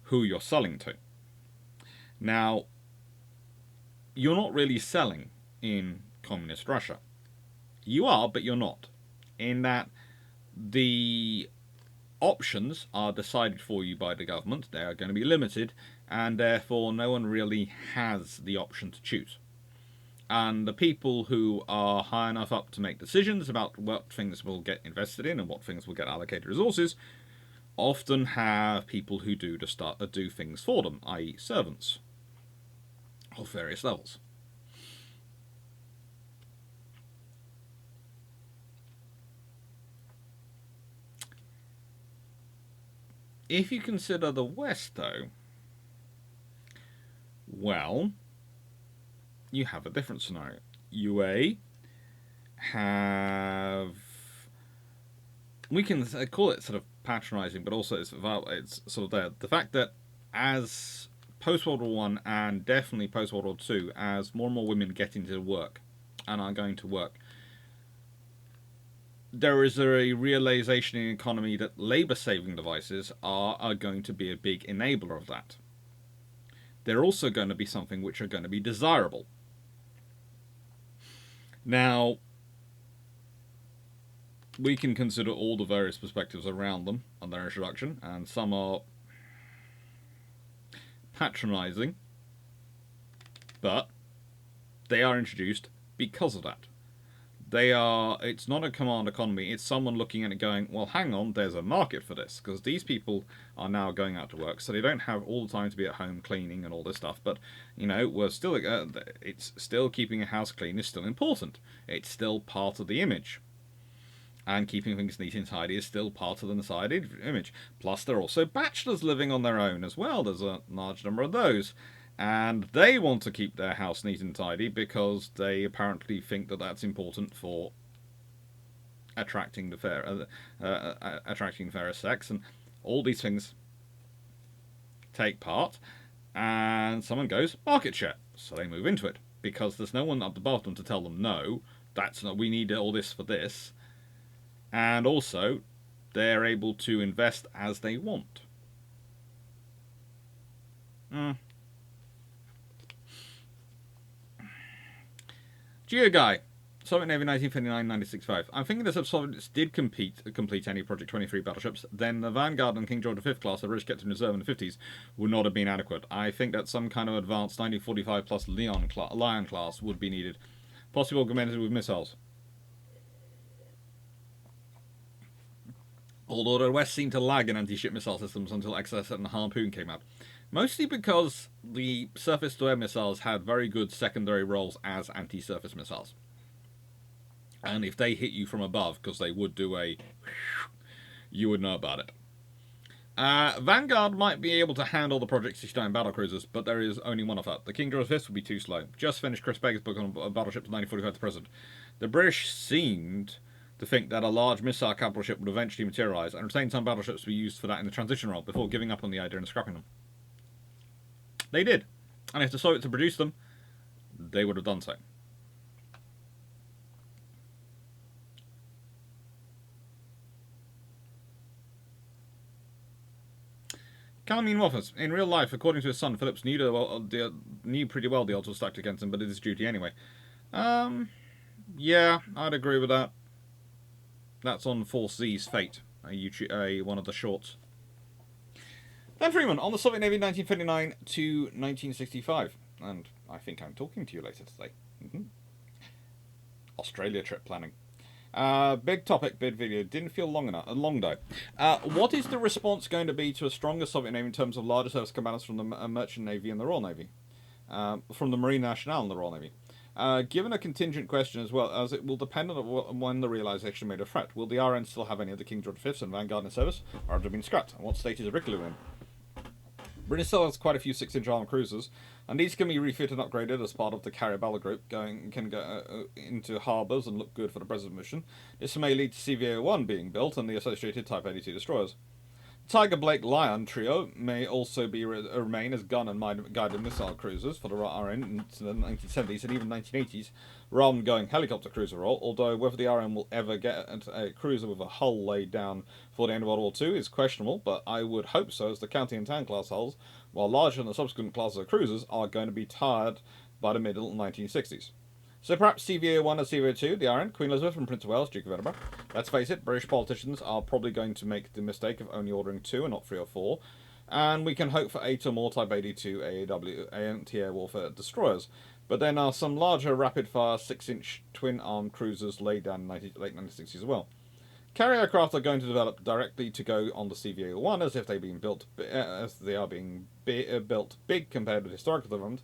who you're selling to. Now, you're not really selling in communist Russia. You are, but you're not. In that the options are decided for you by the government. They are going to be limited, and therefore no one really has the option to choose. And the people who are high enough up to make decisions about what things will get invested in and what things will get allocated resources often have people who do things for them, i.e. servants of various levels. If you consider the West, though, well, you have a different scenario. UA have, we can call it sort of patronizing, but also it's sort of there. The fact that as post-World War I and definitely post-World War II, as more and more women get into work and are going to work, there is a realization in the economy that labour-saving devices are going to be a big enabler of that. They're also going to be something which are going to be desirable. Now, we can consider all the various perspectives around them on their introduction, and some are patronising, but they are introduced because of that. It's not a command economy, it's someone looking at it going, well, hang on, there's a market for this, because these people are now going out to work, so they don't have all the time to be at home cleaning and all this stuff, but, we're still, it's still keeping a house clean is still important. It's still part of the image. And keeping things neat and tidy is still part of the decided image. Plus, there are also bachelors living on their own as well. There's a large number of those. And they want to keep their house neat and tidy because they apparently think that that's important for attracting the attracting the fairest sex, and all these things take part. And someone goes market share, so they move into it because there's no one at the bottom to tell them no. That's not. We need all this for this, and also they're able to invest as they want. Geo Guy, Soviet Navy 1959-1965. I'm thinking that if Soviets did complete any Project 23 battleships, then the Vanguard and King George V class the British kept in reserve in the 50s would not have been adequate. I think that some kind of advanced 1945 plus Lion class would be needed, possibly augmented with missiles. Although the West seemed to lag in anti-ship missile systems until XS and Harpoon came out. Mostly because the surface-to-air missiles had very good secondary roles as anti-surface missiles. And if they hit you from above, because they would do you would know about it. Vanguard might be able to handle the Project 69 battlecruisers, but there is only one of that. The King George V would be too slow. Just finished Chris Beggar's book on battleships 1945 to present. The British seemed to think that a large missile capital ship would eventually materialise and retain some battleships to be used for that in the transition role before giving up on the idea and scrapping them. They did. And if the Soviets had produced them, they would have done so. Calamine Waffles. In real life, according to his son, Phillips knew pretty well the odds were stacked against him, but did his duty anyway. Yeah, I'd agree with that. That's on Force Z's Fate, one of the shorts. Dan Freeman, on the Soviet Navy 1959 to 1965. And I think I'm talking to you later today. Australia trip planning. Big topic, big video. Didn't feel long though. What is the response going to be to a stronger Soviet Navy in terms of larger service commanders from the Merchant Navy and the Royal Navy? From the Marine Nationale and the Royal Navy? Given a contingent question as well, as it will depend on when the realisation made a threat. Will the RN still have any of the King George V's and Vanguard in service, or have they been scrapped? And what state is Rickaloo in? Britain still has quite a few 6-inch armed cruisers, and these can be refitted and upgraded as part of the carrier battle group, can go into harbours and look good for the present mission. This may lead to CVA-1 being built and the associated Type 82 destroyers. Tiger Blake Lion trio may also remain as gun and guided missile cruisers for the RN into the 1970s and even 1980s, rather than going helicopter cruiser role, although whether the RN will ever get a cruiser with a hull laid down for the end of World War II is questionable, but I would hope so, as the county and town class hulls, while larger than the subsequent classes of cruisers, are going to be tired by the middle 1960s. So perhaps CVA-1 or CVA-2, the RN, Queen Elizabeth and Prince of Wales, Duke of Edinburgh. Let's face it, British politicians are probably going to make the mistake of only ordering 2 and not 3 or 4, and we can hope for 8 or more Type 82 AAW anti-air warfare destroyers. But then are some larger rapid-fire 6-inch twin-armed cruisers laid down in the late 1960s as well. Carrier aircraft are going to develop directly to go on the CVA-1 as if they've been built, as they are being built big compared with historical development.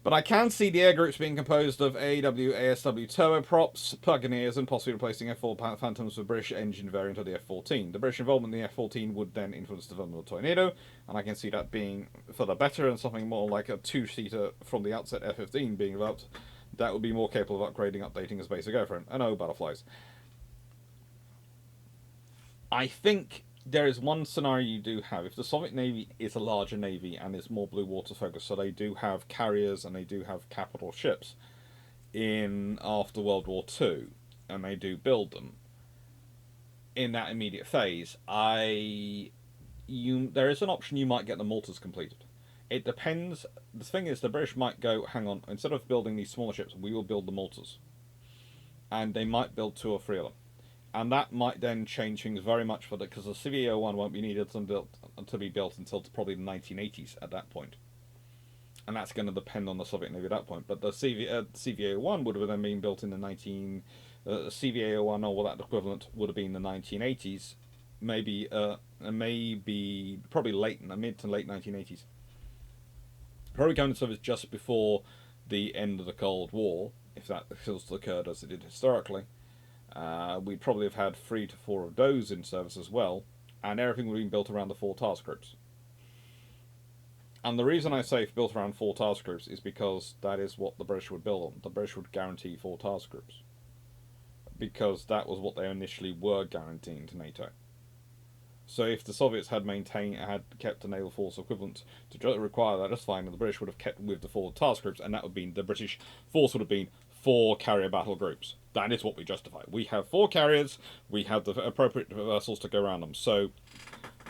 But I can see the air groups being composed of AW, ASW turboprops, plug-in-ears, and possibly replacing F-4 Phantoms with British engine variant of the F-14. The British involvement in the F-14 would then influence the development of Tornado, and I can see that being for the better and something more like a 2-seater from the outset F-15 being developed that would be more capable of upgrading, updating as basic airframe. And oh, butterflies. I think there is one scenario you do have. If the Soviet Navy is a larger navy and is more blue water focused, so they do have carriers and they do have capital ships in after World War II, and they do build them in that immediate phase, there is an option you might get the Maltas completed. It depends. The thing is, the British might go, hang on, instead of building these smaller ships, we will build the Maltas. And they might build 2 or 3 of them. And that might then change things very much for because the CVA-1 won't be needed to be built until probably the 1980s at that point. And that's going to depend on the Soviet Navy at that point. But the CVA-1 would have then been built in the CVA-1 or that equivalent would have been the 1980s, maybe probably mid to late 1980s. Probably going into service just before the end of the Cold War, if that still occurred as it did historically. We'd probably have had 3 to 4 of those in service as well, and everything would have been built around the 4 task groups. And the reason I say built around 4 task groups is because that is what the British would build on. The British would guarantee 4 task groups. because that was what they initially were guaranteeing to NATO. So if the Soviets had kept a naval force equivalent to require that just fine, and the British would have kept with the 4 task groups, and that would mean the British force would have been 4 carrier battle groups. That is what we justify. We have 4 carriers, we have the appropriate vessels to go around them. So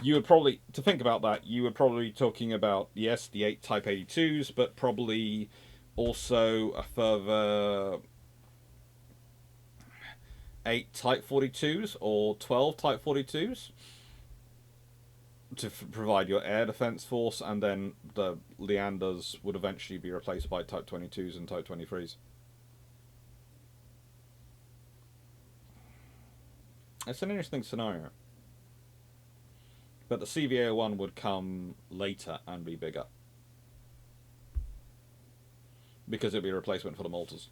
you would probably, to think about that, you would probably be talking about, yes, the 8 Type 82s, but probably also a further 8 Type 42s or 12 Type 42s. To provide your air defense force, and then the Leanders would eventually be replaced by Type 22s and Type 23s. It's an interesting scenario. But the CVA-01 would come later and be bigger. Because it would be a replacement for the Maltas.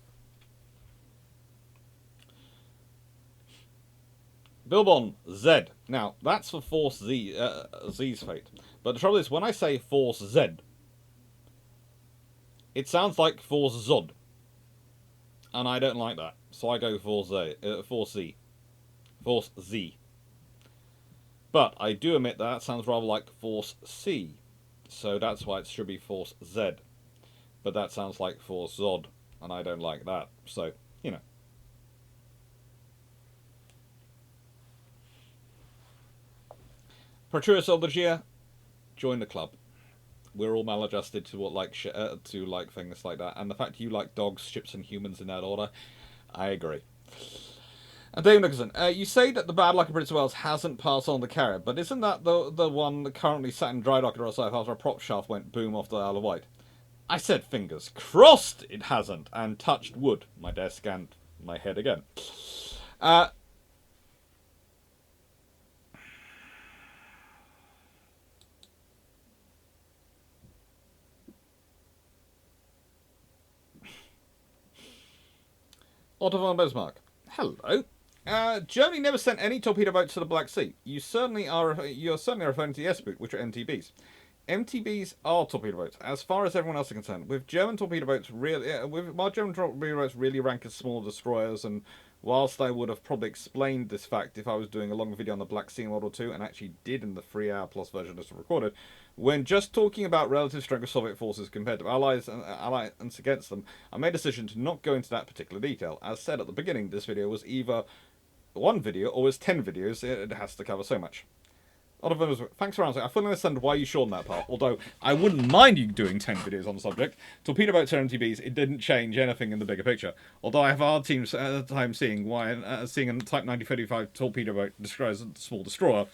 Bilbon Z. Now, that's for Force Z, Z's fate. But the trouble is, when I say Force Z, it sounds like Force Zod. And I don't like that. So I go Force Z. Force Z. But I do admit that sounds rather like Force C. So that's why it should be Force Z. But that sounds like Force Zod. And I don't like that. So, you know. Proteus Aldergia, join the club. We're all maladjusted to like things like that, and the fact you like dogs, ships, and humans in that order, I agree. And Dave Nicholson, you say that the bad luck of Prince of Wales hasn't passed on the carrier, but isn't that the one that currently sat in dry dock at Rosyth after a prop shaft went boom off the Isle of Wight? I said fingers crossed it hasn't, and touched wood, my desk and my head again. Otto von Bismarck. Hello. Germany never sent any torpedo boats to the Black Sea. You're certainly referring to the S-boot, which are MTBs. MTBs are torpedo boats, as far as everyone else is concerned. With German torpedo boats really rank as small destroyers, and whilst I would have probably explained this fact if I was doing a long video on the Black Sea in World War II, and actually did in the 3-hour plus version that's recorded, when just talking about relative strength of Soviet forces compared to allies and against them, I made a decision to not go into that particular detail. As said at the beginning, this video was either one video or was 10 videos. It has to cover so much. Thanks for answering. I fully understand why you shortened that part, although I wouldn't mind you doing 10 videos on the subject. Torpedo boats are MTBs, it didn't change anything in the bigger picture. Although I have a hard time seeing a Type 9035 torpedo boat described as a small destroyer.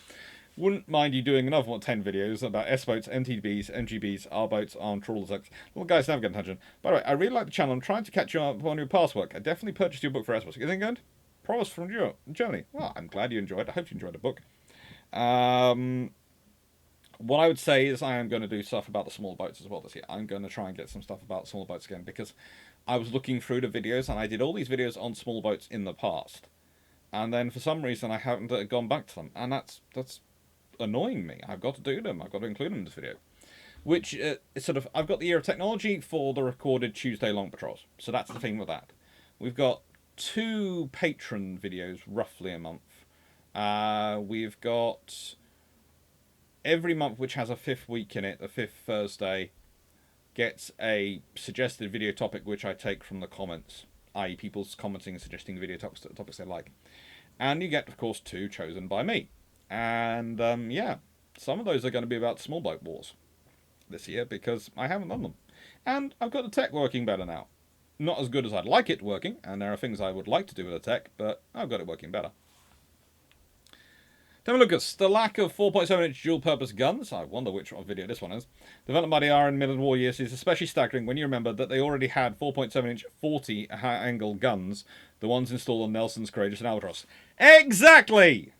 Wouldn't mind you doing another 10 videos about S-boats, MTBs, MGBs, R-boats, armed trawlers, little guys never get attention. By the way, I really like the channel. I'm trying to catch you up on your past work. I definitely purchased your book for S-boats. You think good? Promise from Germany. Well, I'm glad you enjoyed it. I hope you enjoyed the book. What I would say is I am going to do stuff about the small boats as well this year. I'm going to try and get some stuff about small boats again, because I was looking through the videos, and I did all these videos on small boats in the past, and then for some reason I haven't gone back to them, and that's annoying me. I've got to do them. I've got to include them in this video. Which is I've got the Year of Technology for the recorded Tuesday long patrols, so that's the thing with that. We've got 2 patron videos roughly a month. We've got every month, which has a 5th week in it, the 5th Thursday, gets a suggested video topic which I take from the comments, i.e. people's commenting and suggesting video topics they like. And you get, of course, 2 chosen by me. And, yeah, some of those are going to be about small boat wars this year, because I haven't done them. And I've got the tech working better now. Not as good as I'd like it working, and there are things I would like to do with the tech, but I've got it working better. Demolocus, the lack of 4.7-inch dual-purpose guns, I wonder which video this one is, developed by the Iron Middle War years is especially staggering when you remember that they already had 4.7-inch 40 high-angle guns, the ones installed on Nelson's Courageous and Albatross. Exactly!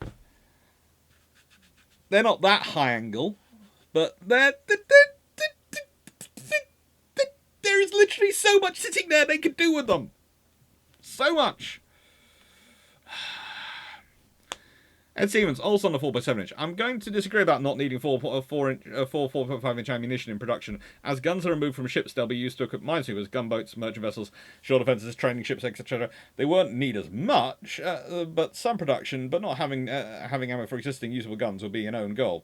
They're not that high-angle, but there is literally so much sitting there they could do with them. So much. Ed Stevens, also on the 4.7 inch. I'm going to disagree about not needing 4.5 inch ammunition in production. As guns are removed from ships, they'll be used to equip minesweepers, gunboats, merchant vessels, shore defences, training ships, etc. They won't need as much, but some production, but not having ammo for existing usable guns will be an own goal.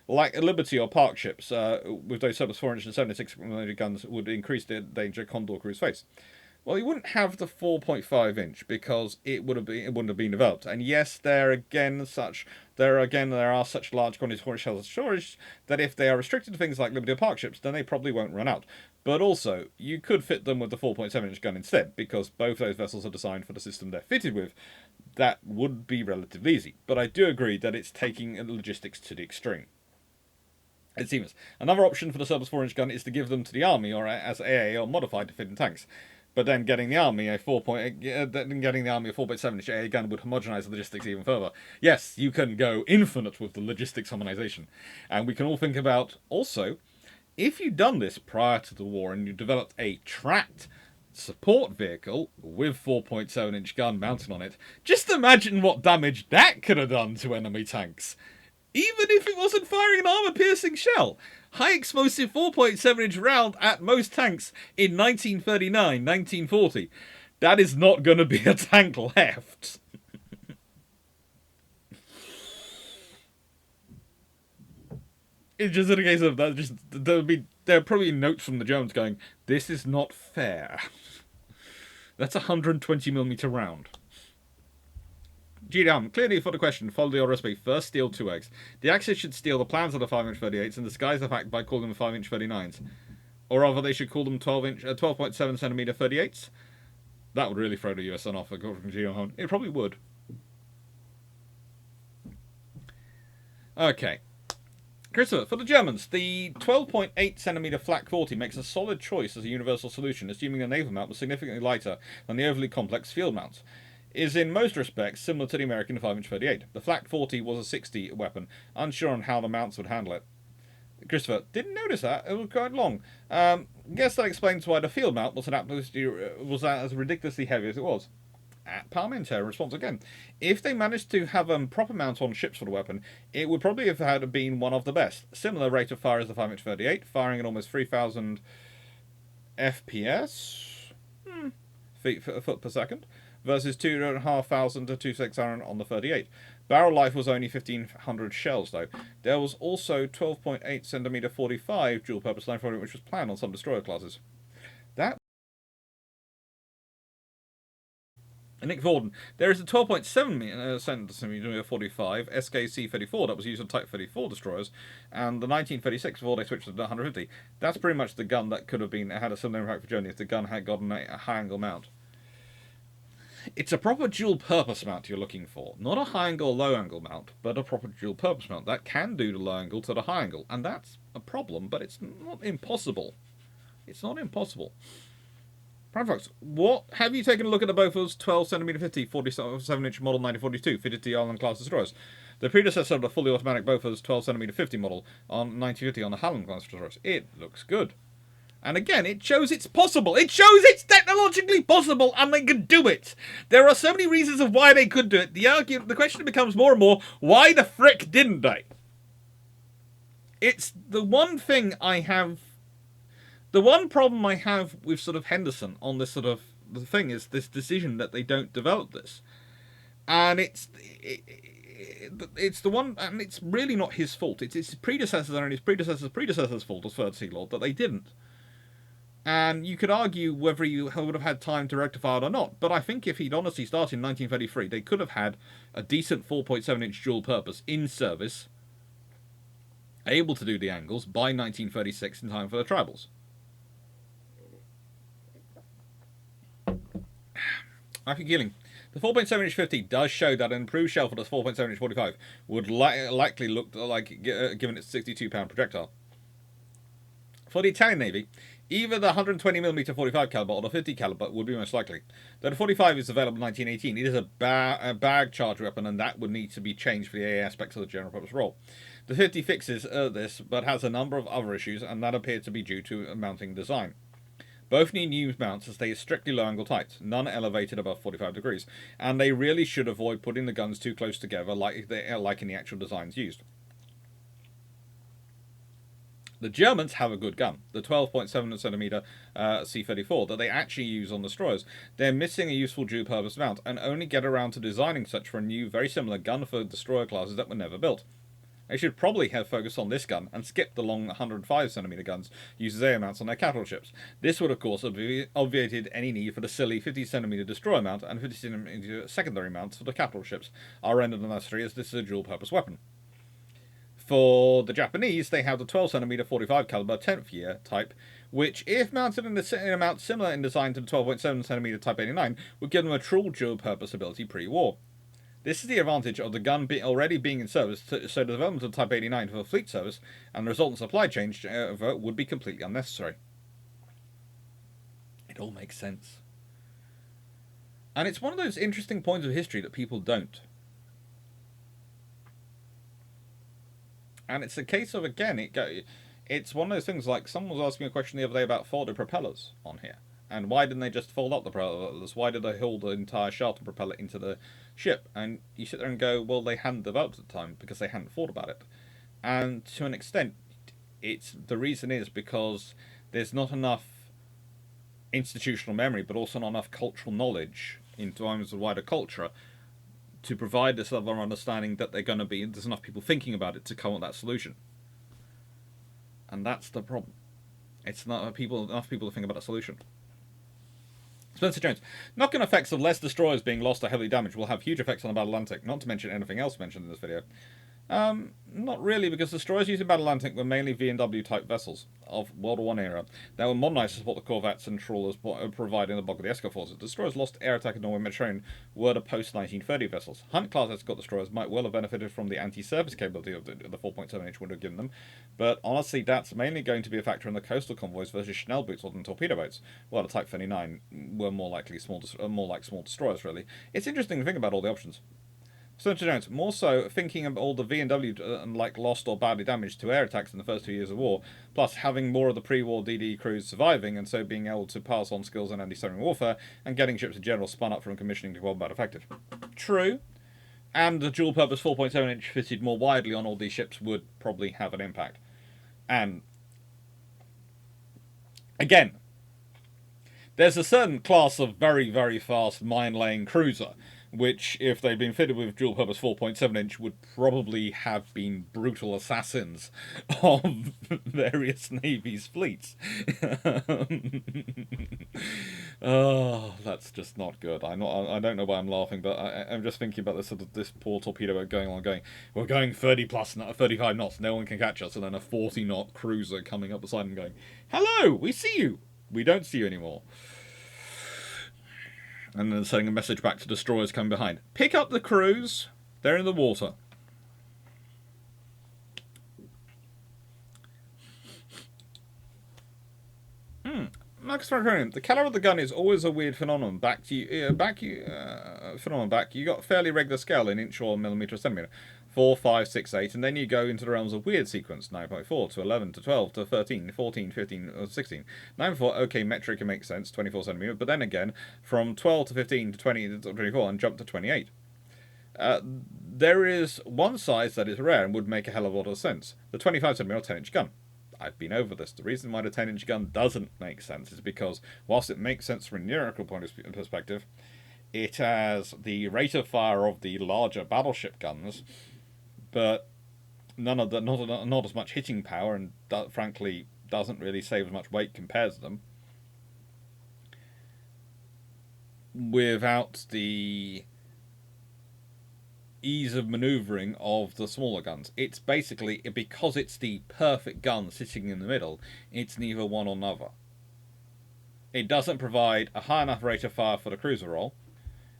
Like Liberty or Park ships, with those surplus 4 inch and 76mm guns, would increase the danger Condor crews face. Well, you wouldn't have the 4.5 inch because it wouldn't have been developed. And yes, there are such large quantities of shells storage that if they are restricted to things like Liberty or Park ships, then they probably won't run out. But also, you could fit them with the 4.7 inch gun instead, because both those vessels are designed for the system they're fitted with. That would be relatively easy. But I do agree that it's taking logistics to the extreme. It seems another option for the surplus 4 inch gun is to give them to the army or as AA or modified to fit in tanks. But then getting the army a 4.7 inch AA gun would homogenise the logistics even further. Yes, you can go infinite with the logistics homogenisation. And we can all think about, also, if you'd done this prior to the war and you developed a tracked support vehicle with 4.7 inch gun mounted on it, just imagine what damage that could have done to enemy tanks. Even if it wasn't firing an armor-piercing shell. High explosive 4.7 inch round at most tanks in 1939, 1940. That is not going to be a tank left. It's just in a case of that. There are probably notes from the Germans going, "This is not fair." That's a 120mm round. GDM, clearly for the question, follow the old recipe. First, steal 2 eggs. The Axis should steal the plans of the 5-inch 38s and disguise the fact by calling them 5-inch 39s. Or rather, they should call them 12.7cm 38s. That would really throw the US off, according to GDM. It probably would. Okay. Christopher, for the Germans, the 12.8cm flak 40 makes a solid choice as a universal solution, assuming the naval mount was significantly lighter than the overly complex field mounts. Is in most respects similar to the American 5-inch 38. The flak 40 was a 60 weapon, unsure on how the mounts would handle it. Christopher, didn't notice that, it was quite long. Guess that explains why the field mount was as ridiculously heavy as it was. At Parmentier, response again. If they managed to have a proper mount on ships for the weapon, it would probably have had been one of the best. Similar rate of fire as the 5-inch 38, firing at almost 3,000 FPS? Foot per second. Versus 2,500 to 2,600 on the 38. Barrel life was only 1,500 shells, though. There was also 12.8cm 45 dual-purpose 940, which was planned on some destroyer classes. That. Nick Vorden, there is a 12.7cm 45 SKC-34 that was used on Type 34 destroyers, and the 1936 before they switched to the 150. That's pretty much the gun that could have had a similar impact for Germany if the gun had gotten a high-angle mount. It's a proper dual-purpose mount you're looking for. Not a high-angle, low-angle mount, but a proper dual-purpose mount. That can do the low-angle to the high-angle, and that's a problem, but it's not impossible. It's not impossible. Prime Fox, what have you taken a look at the Bofors 12cm 50 47-inch model 1942 fitted to the Island-class destroyers? The predecessor of the fully automatic Bofors 12cm 50 model on 1950 on the Halland-class destroyers. It looks good. And again, it shows it's possible. It shows it's technologically possible, and they can do it. There are so many reasons of why they could do it. The question becomes more and more, why the frick didn't they? It's the one thing I have. The one problem I have with sort of Henderson on this sort of the thing is this decision that they don't develop this, and it's the one, and it's really not his fault. It's his predecessors and his predecessor's fault as Third Sea Lord that they didn't. And you could argue whether you would have had time to rectify it or not. But I think if he'd honestly started in 1933, they could have had a decent 4.7-inch dual purpose in service, able to do the angles by 1936 in time for the tribals. Matthew Keeling. The 4.7-inch 50 does show that an improved shell for the 4.7-inch 45 would likely look like given its 62-pound projectile. For the Italian Navy, either the 120mm 45 caliber or the 50 caliber would be most likely. Though the 45 is available in 1918, it is a bag charge weapon, and that would need to be changed for the AA aspects of the general purpose role. The 50 fixes this, but has a number of other issues, and that appears to be due to a mounting design. Both need new mounts to stay strictly low-angle tight, none elevated above 45 degrees, and they really should avoid putting the guns too close together like in the actual designs used. The Germans have a good gun, the 12.7cm C-34, that they actually use on destroyers. They're missing a useful dual-purpose mount, and only get around to designing such for a new, very similar gun for destroyer classes that were never built. They should probably have focused on this gun and skipped the long 105cm guns used as air mounts on their capital ships. This would, of course, have obviated any need for the silly 50cm destroyer mount, and 50cm secondary mounts for the capital ships are rendered unnecessary as this is a dual-purpose weapon. For the Japanese, they have the 12cm 45 caliber 10th year type, which, if mounted in a mount similar in design to the 12.7cm Type 89, would give them a true dual-purpose ability pre-war. This is the advantage of the gun already being in service, so the development of Type 89 for fleet service and the resultant supply change would be completely unnecessary. It all makes sense. And it's one of those interesting points of history that people don't. And it's a case of, again, it's one of those things like someone was asking a question the other day about folded propellers on here. And why didn't they just fold up the propellers? Why did they hold the entire shaft and propeller into the ship? And you sit there and go, well, they hadn't developed at the time because they hadn't thought about it. And to an extent, the reason is because there's not enough institutional memory, but also not enough cultural knowledge in terms of wider culture to provide this level of understanding that there's enough people thinking about it to come up with that solution. And that's the problem. It's not enough people to think about a solution. Spencer Jones. Knock-on effects of less destroyers being lost or heavily damaged will have huge effects on the Battle Atlantic, not to mention anything else mentioned in this video. Not really, because destroyers used in Battle Atlantic were mainly V&W type vessels of World War I era. They were modernised to support the corvettes and trawlers providing the bulk of the escort forces. Destroyers lost air attack in Norway Mediterranean were the post-1930 vessels. Hunt-class escort destroyers might well have benefited from the anti-surface capability of the 4.7-inch would have given them, but honestly that's mainly going to be a factor in the coastal convoys versus Chanel boots or torpedo boats, while the Type 39 were more like small destroyers, really. It's interesting to think about all the options. Senator Jones, more so thinking of all the V&W lost or badly damaged to air attacks in the first 2 years of war, plus having more of the pre-war DD crews surviving and so being able to pass on skills in anti-submarine warfare and getting ships in general spun up from commissioning to combat effective. True, and the dual-purpose 4.7-inch fitted more widely on all these ships would probably have an impact. And again, there's a certain class of very, very fast mine-laying cruiser which, if they'd been fitted with dual-purpose 4.7-inch, would probably have been brutal assassins of various navies' fleets. Oh, that's just not good. I don't know why I'm laughing, but I'm just thinking about this poor torpedo boat going on, we're going 35 knots, no one can catch us, and then a 40-knot cruiser coming up beside them going, hello, we see you. We don't see you anymore. And then sending a message back to destroyers coming behind. Pick up the crews. They're in the water. Marcus Franklin, the caliber of the gun is always a weird phenomenon. You got a fairly regular scale in inch or millimeter or centimeter. 4, 5, 6, 8, and then you go into the realms of weird sequence. 9.4 to 11 to 12 to 13, 14, 15, 16. 9.4, okay, metric, it makes sense, 24 centimeter, but then again, from 12 to 15 to 20 to 24 and jump to 28. There is one size that is rare and would make a hell of a lot of sense. The 25 centimeter 10-inch gun. I've been over this. The reason why the 10-inch gun doesn't make sense is because, whilst it makes sense from a numerical point of perspective, it has the rate of fire of the larger battleship guns, but not as much hitting power, and frankly doesn't really save as much weight compared to them, without the ease of maneuvering of the smaller guns. It's basically, because it's the perfect gun sitting in the middle, it's neither one or another. It doesn't provide a high enough rate of fire for the cruiser role,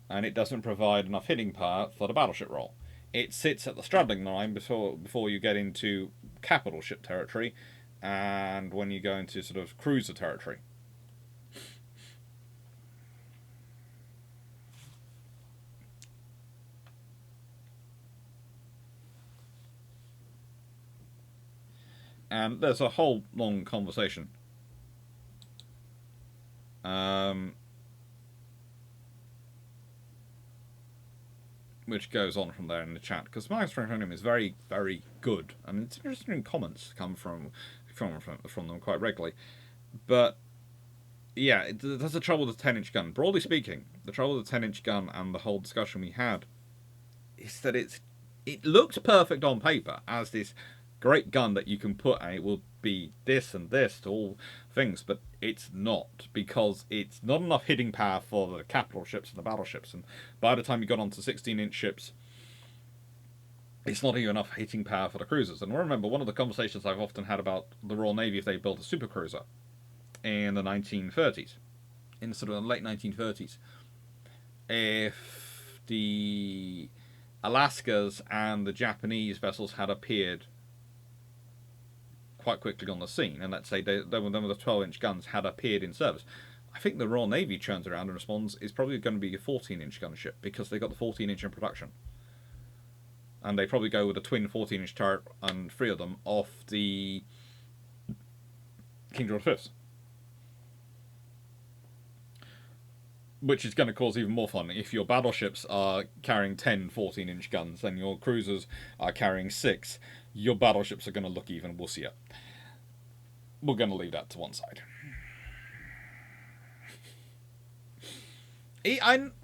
and it doesn't provide enough hitting power for the battleship role. It sits at the straddling line before you get into capital ship territory, and when you go into sort of cruiser territory. And there's a whole long conversation which goes on from there in the chat, because my Strength is very, very good. I mean, it's interesting comments come from them quite regularly. But yeah, that's the trouble with the 10-inch gun. Broadly speaking, the trouble with the 10-inch gun and the whole discussion we had is that it looks perfect on paper as this great gun that you can put, and it will be this and this to all things, but it's not, because it's not enough hitting power for the capital ships and the battleships, and by the time you got onto 16-inch ships, it's not even enough hitting power for the cruisers. And remember, one of the conversations I've often had about the Royal Navy if they built a supercruiser in the 1930s, in sort of the late 1930s, if the Alaskas and the Japanese vessels had appeared quite quickly on the scene, and let's say the 12-inch guns had appeared in service, I think the Royal Navy turns around and responds is probably going to be a 14-inch gunship, because they got the 14-inch in production. And they probably go with a twin 14-inch turret and 3 of them off the King George V's. Which is going to cause even more fun. If your battleships are carrying 10 14-inch guns and your cruisers are carrying 6, your battleships are going to look even wussier. We're going to leave that to one side.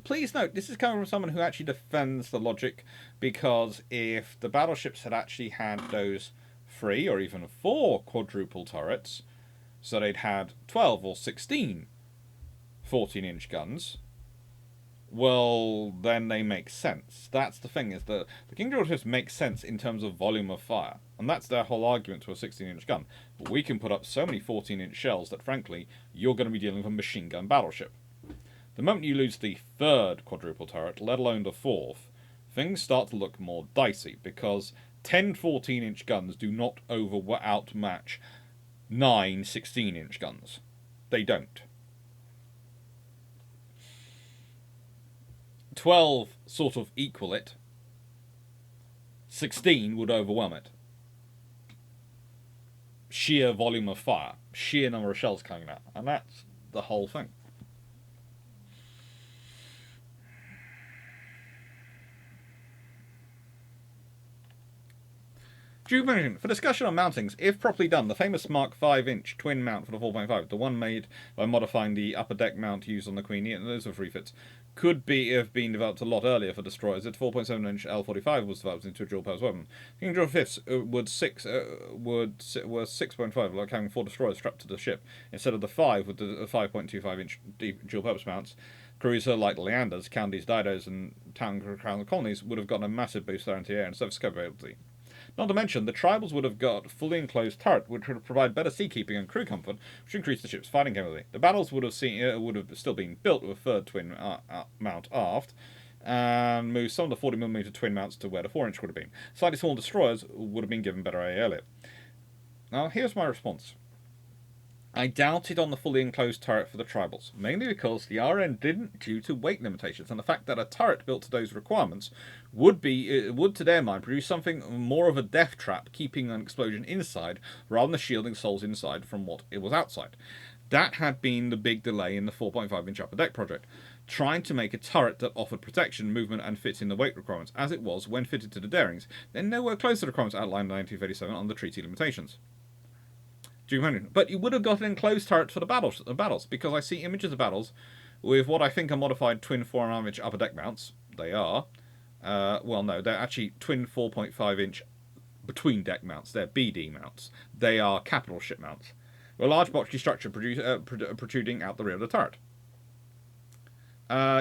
Please note, this is coming from someone who actually defends the logic, because if the battleships had actually had those 3 or even 4 quadruple turrets, so they'd had 12 or 16 14-inch guns, well, then they make sense. That's the thing, is that the King George ships make sense in terms of volume of fire, and that's their whole argument to a 16-inch gun. But we can put up so many 14-inch shells that, frankly, you're going to be dealing with a machine gun battleship. The moment you lose the 3rd quadruple turret, let alone the 4th, things start to look more dicey, because 10 14-inch guns do not outmatch 9 16-inch guns. They don't. 12 sort of equal it. 16 would overwhelm it. Sheer volume of fire, sheer number of shells coming out, and that's the whole thing. For discussion on mountings, if properly done, the famous Mark 5-inch twin mount for the 4.5, the one made by modifying the upper deck mount used on the Queen, and those are refits, could have been developed a lot earlier for destroyers. Its 4.7-inch L45 was developed into a dual-purpose weapon. King George V's were 6.5, like having 4 destroyers strapped to the ship, instead of the 5 with the 5.25-inch dual-purpose mounts. Cruiser like the Leanders, Counties, Didos, and Town Crown Colonies would have gotten a massive boost to their anti-air and surface capability. Not to mention, the Tribals would have got fully enclosed turret, which would provide better seakeeping and crew comfort, which increased the ship's fighting capability. The battles would have still been built with a 3rd twin mount aft, and moved some of the 40mm twin mounts to where the 4-inch would have been. Slightly smaller destroyers would have been given better AA earlier. Now, here's my response. I doubted on the fully enclosed turret for the Tribals, mainly because the RN didn't due to weight limitations, and the fact that a turret built to those requirements would to their mind produce something more of a death trap, keeping an explosion inside rather than shielding souls inside from what it was outside. That had been the big delay in the 4.5-inch upper deck project, trying to make a turret that offered protection, movement, and fits in the weight requirements, as it was when fitted to the Darings, then nowhere close to the requirements outlined in 1937 on the treaty limitations. But you would have got an enclosed turret for the battles, because I see images of battles with what I think are modified twin 4.5-inch upper deck mounts. They are. Well, no, they're actually twin 4.5-inch between deck mounts. They're BD mounts. They are capital ship mounts, with a large boxy structure protruding out the rear of the turret.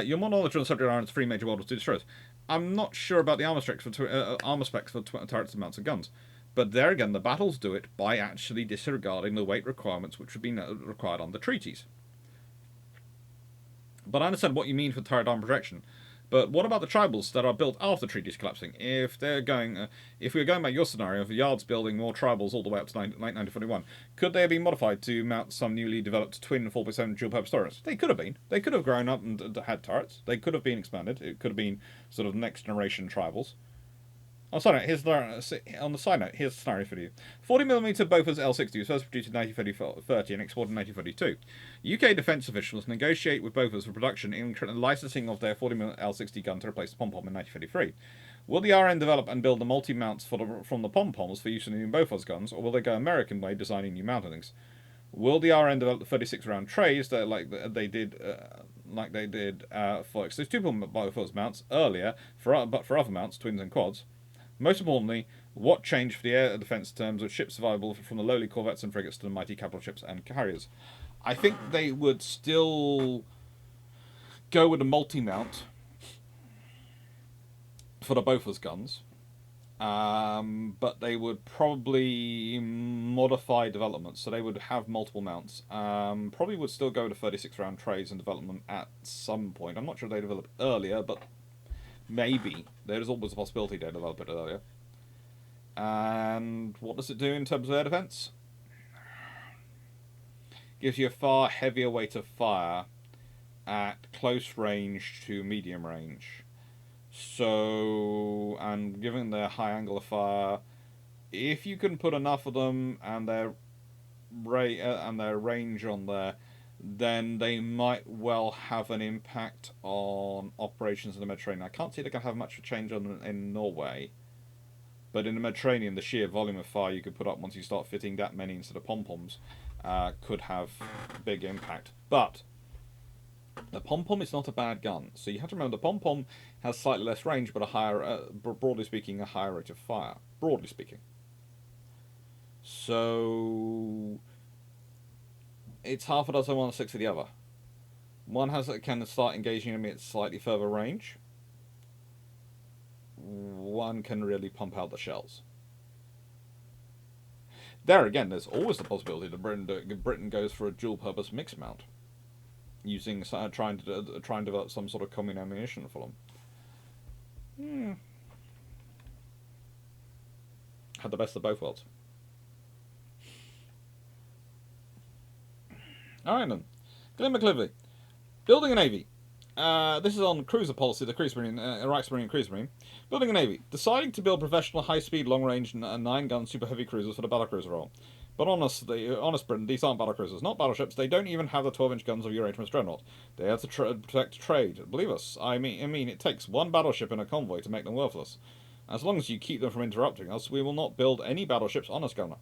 Your more knowledge on the subject are its 3 major models to destroyers. I'm not sure about the armor specs for turrets and mounts and guns. But there again, the battles do it by actually disregarding the weight requirements which would be required on the treaties. But I understand what you mean for turret armor protection. But what about the Tribals that are built after treaties collapsing? If we're going by your scenario of the yards building more Tribals all the way up to late 1941, could they have been modified to mount some newly developed twin 4.7 dual-purpose turrets? They could have been. They could have grown up and had turrets. They could have been expanded. It could have been sort of next generation Tribals. On the side note, here's a scenario for you. 40mm Bofors L60 was first produced in 1930 and exported in 1932. UK defence officials negotiate with Bofors for production in licensing of their 40mm L60 gun to replace the pom-pom in 1933. Will the RN develop and build the multi-mounts from the pom-poms for use in the Bofors guns, or will they go American way, designing new mountings? Will the RN develop the 36-round trays that like they did for exclusive Bofors mounts earlier, but for other mounts, twins and quads? Most importantly, what changed for the air defence in terms of ship survival from the lowly corvettes and frigates to the mighty capital ships and carriers? I think they would still go with a multi-mount for the Bofors guns, but they would probably modify development, so they would have multiple mounts. Probably would still go to 36-round trays in development at some point. I'm not sure they develop earlier, but maybe. There's always a possibility they develop it earlier. And what does it do in terms of air defense? Gives you a far heavier weight of fire at close range to medium range. So, and given their high angle of fire, if you can put enough of them and their range on there, then they might well have an impact on operations in the Mediterranean. I can't see they can have much of a change in Norway, but in the Mediterranean, the sheer volume of fire you could put up once you start fitting that many instead of pom-poms could have a big impact. But the pom-pom is not a bad gun, so you have to remember the pom-pom has slightly less range, but a higher, broadly speaking, a higher rate of fire. Broadly speaking. So it's half a dozen, 1 or 6 of the other. One can start engaging enemy at slightly further range. One can really pump out the shells. There again, there's always the possibility that Britain goes for a dual-purpose mixed mount, using trying to develop some sort of common ammunition for them. Had the best of both worlds. Alright then. Glenn McClively. Building a navy. This is on cruiser policy, the Cruise Marine, Iraq's Marine Cruise Marine. Building a navy. Deciding to build professional, high-speed, long-range, 9-gun super heavy cruisers for the battlecruiser role. But honest Britain, these aren't battlecruisers, not battleships. They don't even have the 12-inch guns of your HMS Dreadnought. They have to protect trade. Believe us. I mean, it takes one battleship in a convoy to make them worthless. As long as you keep them from interrupting us, we will not build any battleships on us, Governor.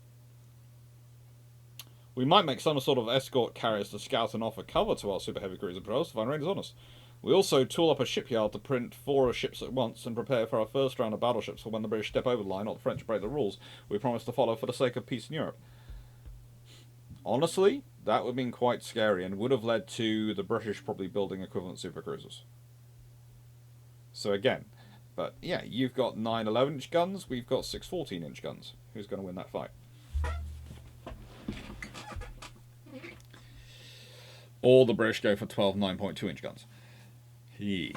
We might make some sort of escort carriers to scout and offer cover to our super heavy cruiser patrols to find raiders on us. We also tool up a shipyard to print 4 ships at once and prepare for our first round of battleships for when the British step over the line or the French break the rules we promise to follow for the sake of peace in Europe. Honestly, that would have been quite scary and would have led to the British probably building equivalent supercruisers. So again, but yeah, you've got 9 11-inch guns, we've got 6 14-inch guns. Who's going to win that fight? Or the British go for 12 9.2-inch guns. Yeah.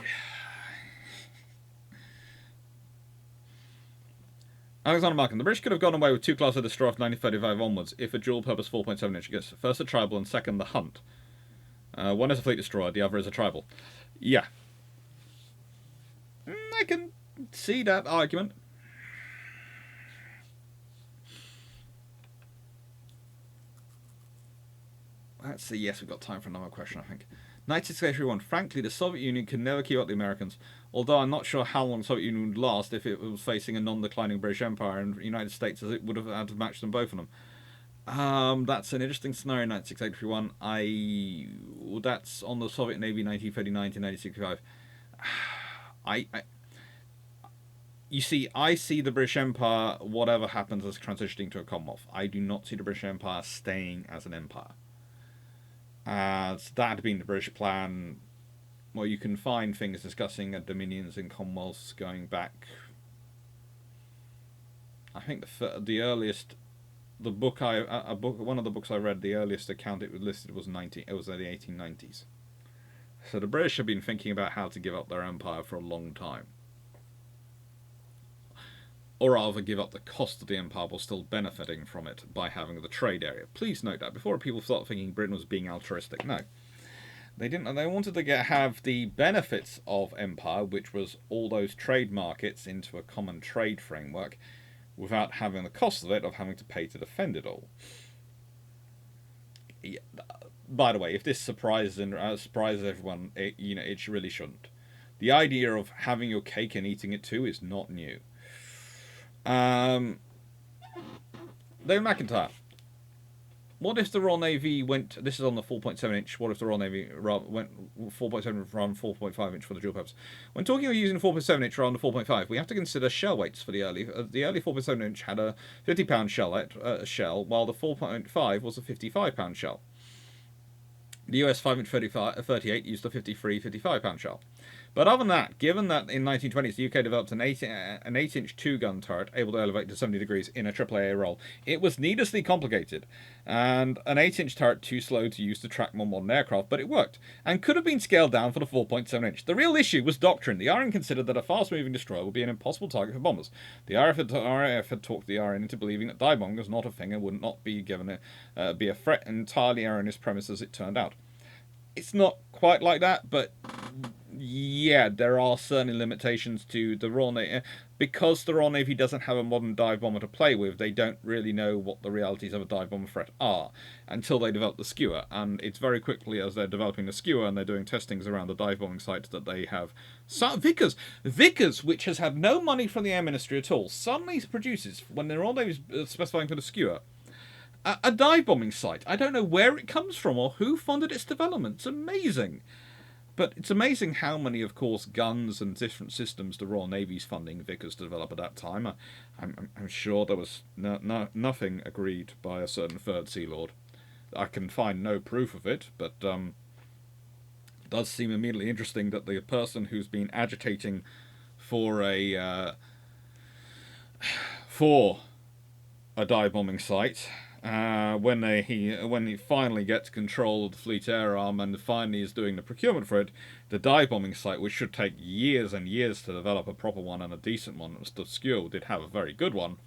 Alexander Markham. The British could have gone away with 2 classes of destroyer from 1935 onwards if a dual-purpose 4.7-inch gets first a tribal and second the Hunt. One is a fleet destroyer, the other is a tribal. Yeah. I can see that argument. Let's see, yes, we've got time for another question, I think. 1961. Frankly, the Soviet Union can never keep up the Americans, although I'm not sure how long the Soviet Union would last if it was facing a non-declining British Empire, and the United States, as it would have had to match them both of them. That's an interesting scenario, 1961. That's on the Soviet Navy, 1939 to 1965. You see, I see the British Empire, whatever happens, as transitioning to a Commonwealth. I do not see the British Empire staying as an empire. As that had been the British plan. Well, you can find things discussing dominions and commonwealths going back. I think the earliest, one of the books I read, the earliest account it was listed was the 1890s. So the British have been thinking about how to give up their empire for a long time. Or rather give up the cost of the empire while still benefiting from it by having the trade area. Please note that before people start thinking Britain was being altruistic. No. They didn't. They wanted to have the benefits of empire, which was all those trade markets into a common trade framework, without having the cost of it of having to pay to defend it all. Yeah. By the way, if this surprises everyone, it really shouldn't. The idea of having your cake and eating it too is not new. David McIntyre. What if the Royal Navy went? This is on the 4.7 inch. What if the Royal Navy went 4.7 rather than 4.5 inch for the dual purpose? When talking of using 4.7 inch rather than 4.5, we have to consider shell weights for the early. The early 4.7 inch had a 50-pound shell, while the 4.5 was a 55-pound shell. The US 5-inch 38 used a 55-pound shell. But other than that, given that in 1920s the UK developed an 8-inch 2-gun turret able to elevate to 70 degrees in a AAA roll, it was needlessly complicated, and an 8-inch turret too slow to use to track more modern aircraft, but it worked, and could have been scaled down for the 4.7-inch. The real issue was doctrine. The RN considered that a fast-moving destroyer would be an impossible target for bombers. The RAF had talked the RN into believing that dive bombing was not a thing and would not be given be a threat, entirely erroneous premise as it turned out. It's not quite like that, but yeah, there are certain limitations to the Royal Navy. Because the Royal Navy doesn't have a modern dive bomber to play with, they don't really know what the realities of a dive bomber threat are until they develop the skewer. And it's very quickly as they're developing the skewer and they're doing testings around the dive bombing sites that they have. Vickers, which has had no money from the Air Ministry at all, suddenly produces, when the Royal Navy is specifying for the skewer, a dive bombing site. I don't know where it comes from or who funded its development. It's amazing. But it's amazing how many, of course, guns and different systems the Royal Navy's funding Vickers to develop at that time. I'm sure there was nothing agreed by a certain Third Sea Lord. I can find no proof of it, but it does seem immediately interesting that the person who's been agitating for a dive bombing site, when he finally gets control of the Fleet Air Arm and finally is doing the procurement for it, the dive bombing site, which should take years and years to develop a proper one and a decent one, the Skewel did have a very good one,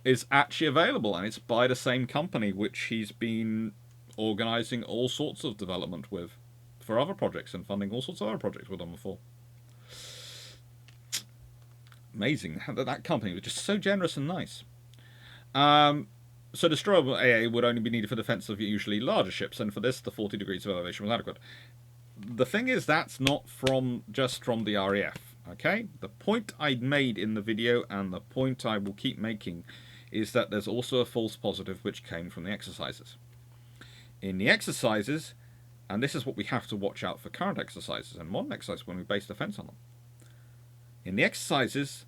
is actually available, and it's by the same company which he's been organising all sorts of development with for other projects and funding all sorts of other projects with them before. Amazing that company was just so generous and nice. So destroyable AA would only be needed for defense of usually larger ships, and for this the 40 degrees of elevation was adequate. The thing is, that's not just from the RAF, okay? The point I made in the video, and the point I will keep making, is that there's also a false positive which came from the exercises. In the exercises, and this is what we have to watch out for current exercises and modern exercises when we base defense on them. In the exercises,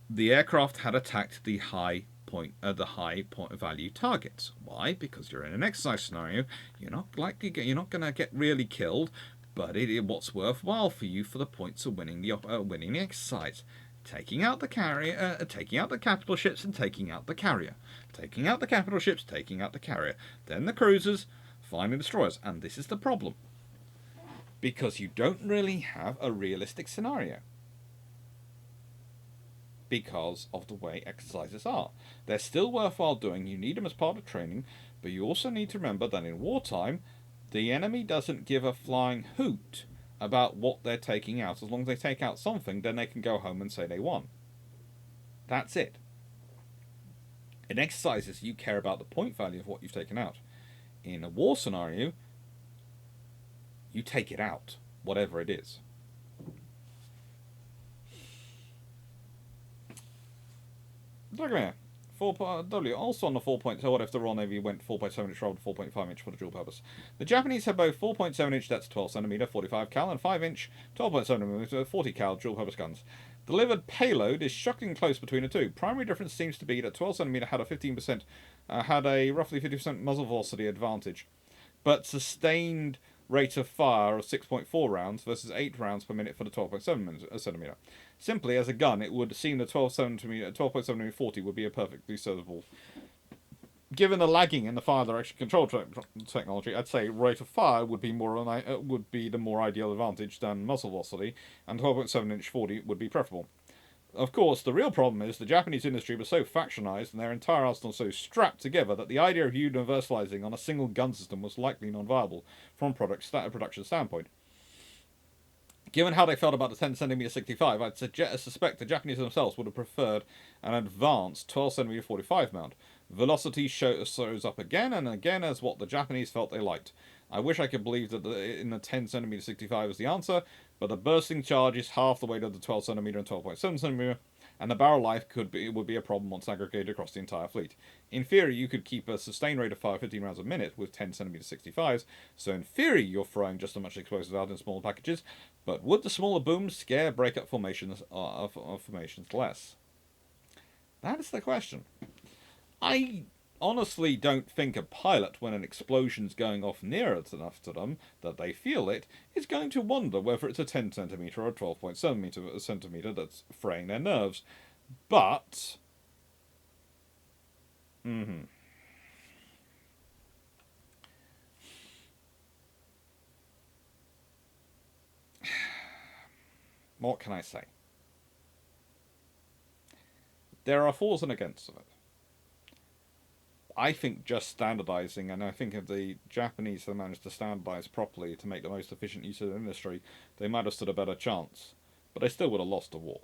the aircraft had attacked the high point value targets. Why? Because you're in an exercise scenario. You're not going to get really killed, but what's worthwhile for you for the points of winning the exercise. Taking out the carrier, taking out the capital ships, and taking out the carrier. Taking out the capital ships, taking out the carrier. Then the cruisers, finally destroyers. And this is the problem, because you don't really have a realistic scenario, because of the way exercises are. They're still worthwhile doing, you need them as part of training, but you also need to remember that in wartime, the enemy doesn't give a flying hoot about what they're taking out. As long as they take out something, then they can go home and say they won. That's it. In exercises, you care about the point value of what you've taken out. In a war scenario, you take it out, whatever it is. Look at me. 4W. Also on the 4.0, what if the Royal Navy went 4.7 inch rather than 4.5 inch for the dual purpose? The Japanese have both 4.7 inch, that's 12 cm, 45 cal, and 5 inch, 12.7mm, 40 cal dual purpose guns. Delivered payload is shockingly close between the two. Primary difference seems to be that 12 cm had a 15%, had a roughly 50% muzzle velocity advantage, but sustained rate of fire of 6.4 rounds versus 8 rounds per minute for the 12.7mm. Simply, as a gun, it would seem the 12.7mm 40 would be a perfectly serviceable. Given the lagging in the fire direction control technology, I'd say rate of fire would be the more ideal advantage than muzzle velocity, and 12.7 inch 40 would be preferable. Of course, the real problem is the Japanese industry was so factionized and their entire arsenal so strapped together that the idea of universalizing on a single gun system was likely non-viable from a production standpoint. Given how they felt about the 10cm 65, I'd suspect the Japanese themselves would have preferred an advanced 12cm 45 mount. Velocity shows up again and again as what the Japanese felt they liked. I wish I could believe that in the 10cm 65 is the answer, but the bursting charge is half the weight of the 12cm and 12.7cm, and the barrel life would be a problem once aggregated across the entire fleet. In theory, you could keep a sustained rate of fire 15 rounds a minute with 10cm 65s, so in theory you're throwing just as much explosives out in smaller packages, but would the smaller booms scare breakup formations formations less? That is the question. I honestly don't think a pilot, when an explosion's going off near enough to them that they feel it, is going to wonder whether it's a 10cm or a 12.7cm that's fraying their nerves. But, what can I say? There are fors and against of it. I think just standardizing, and I think if the Japanese had managed to standardize properly to make the most efficient use of the industry, they might have stood a better chance. But they still would have lost the war.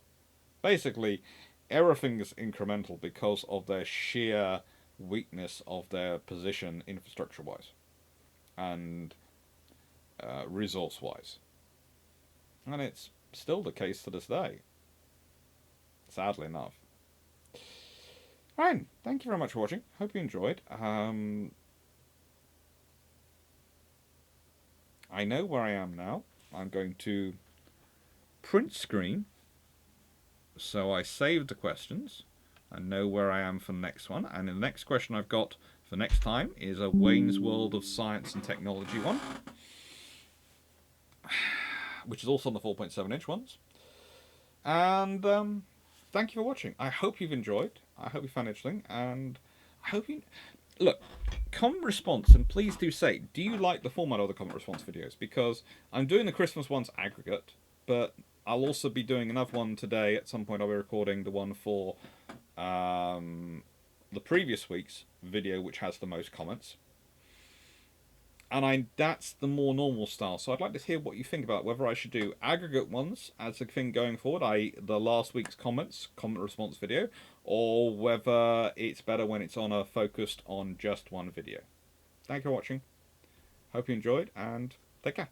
Basically, everything is incremental because of their sheer weakness of their position infrastructure wise and resource wise. And it's still the case to this day, sadly enough. Right, thank you very much for watching. Hope you enjoyed. I know where I am now. I'm going to print screen. So I saved the questions. I know where I am for the next one. And the next question I've got for next time is a Wayne's World of Science and Technology one, which is also on the 4.7-inch ones. And thank you for watching. I hope you've enjoyed. I hope you found it interesting. And I hope you... Look, comment response, and please do say, do you like the format of the comment response videos? Because I'm doing the Christmas ones aggregate, but I'll also be doing another one today. At some point I'll be recording the one for the previous week's video, which has the most comments. And that's the more normal style. So I'd like to hear what you think about whether I should do aggregate ones as a thing going forward, i.e. the last week's comment response video, or whether it's better when it's on a focused on just one video. Thank you for watching. Hope you enjoyed, and take care.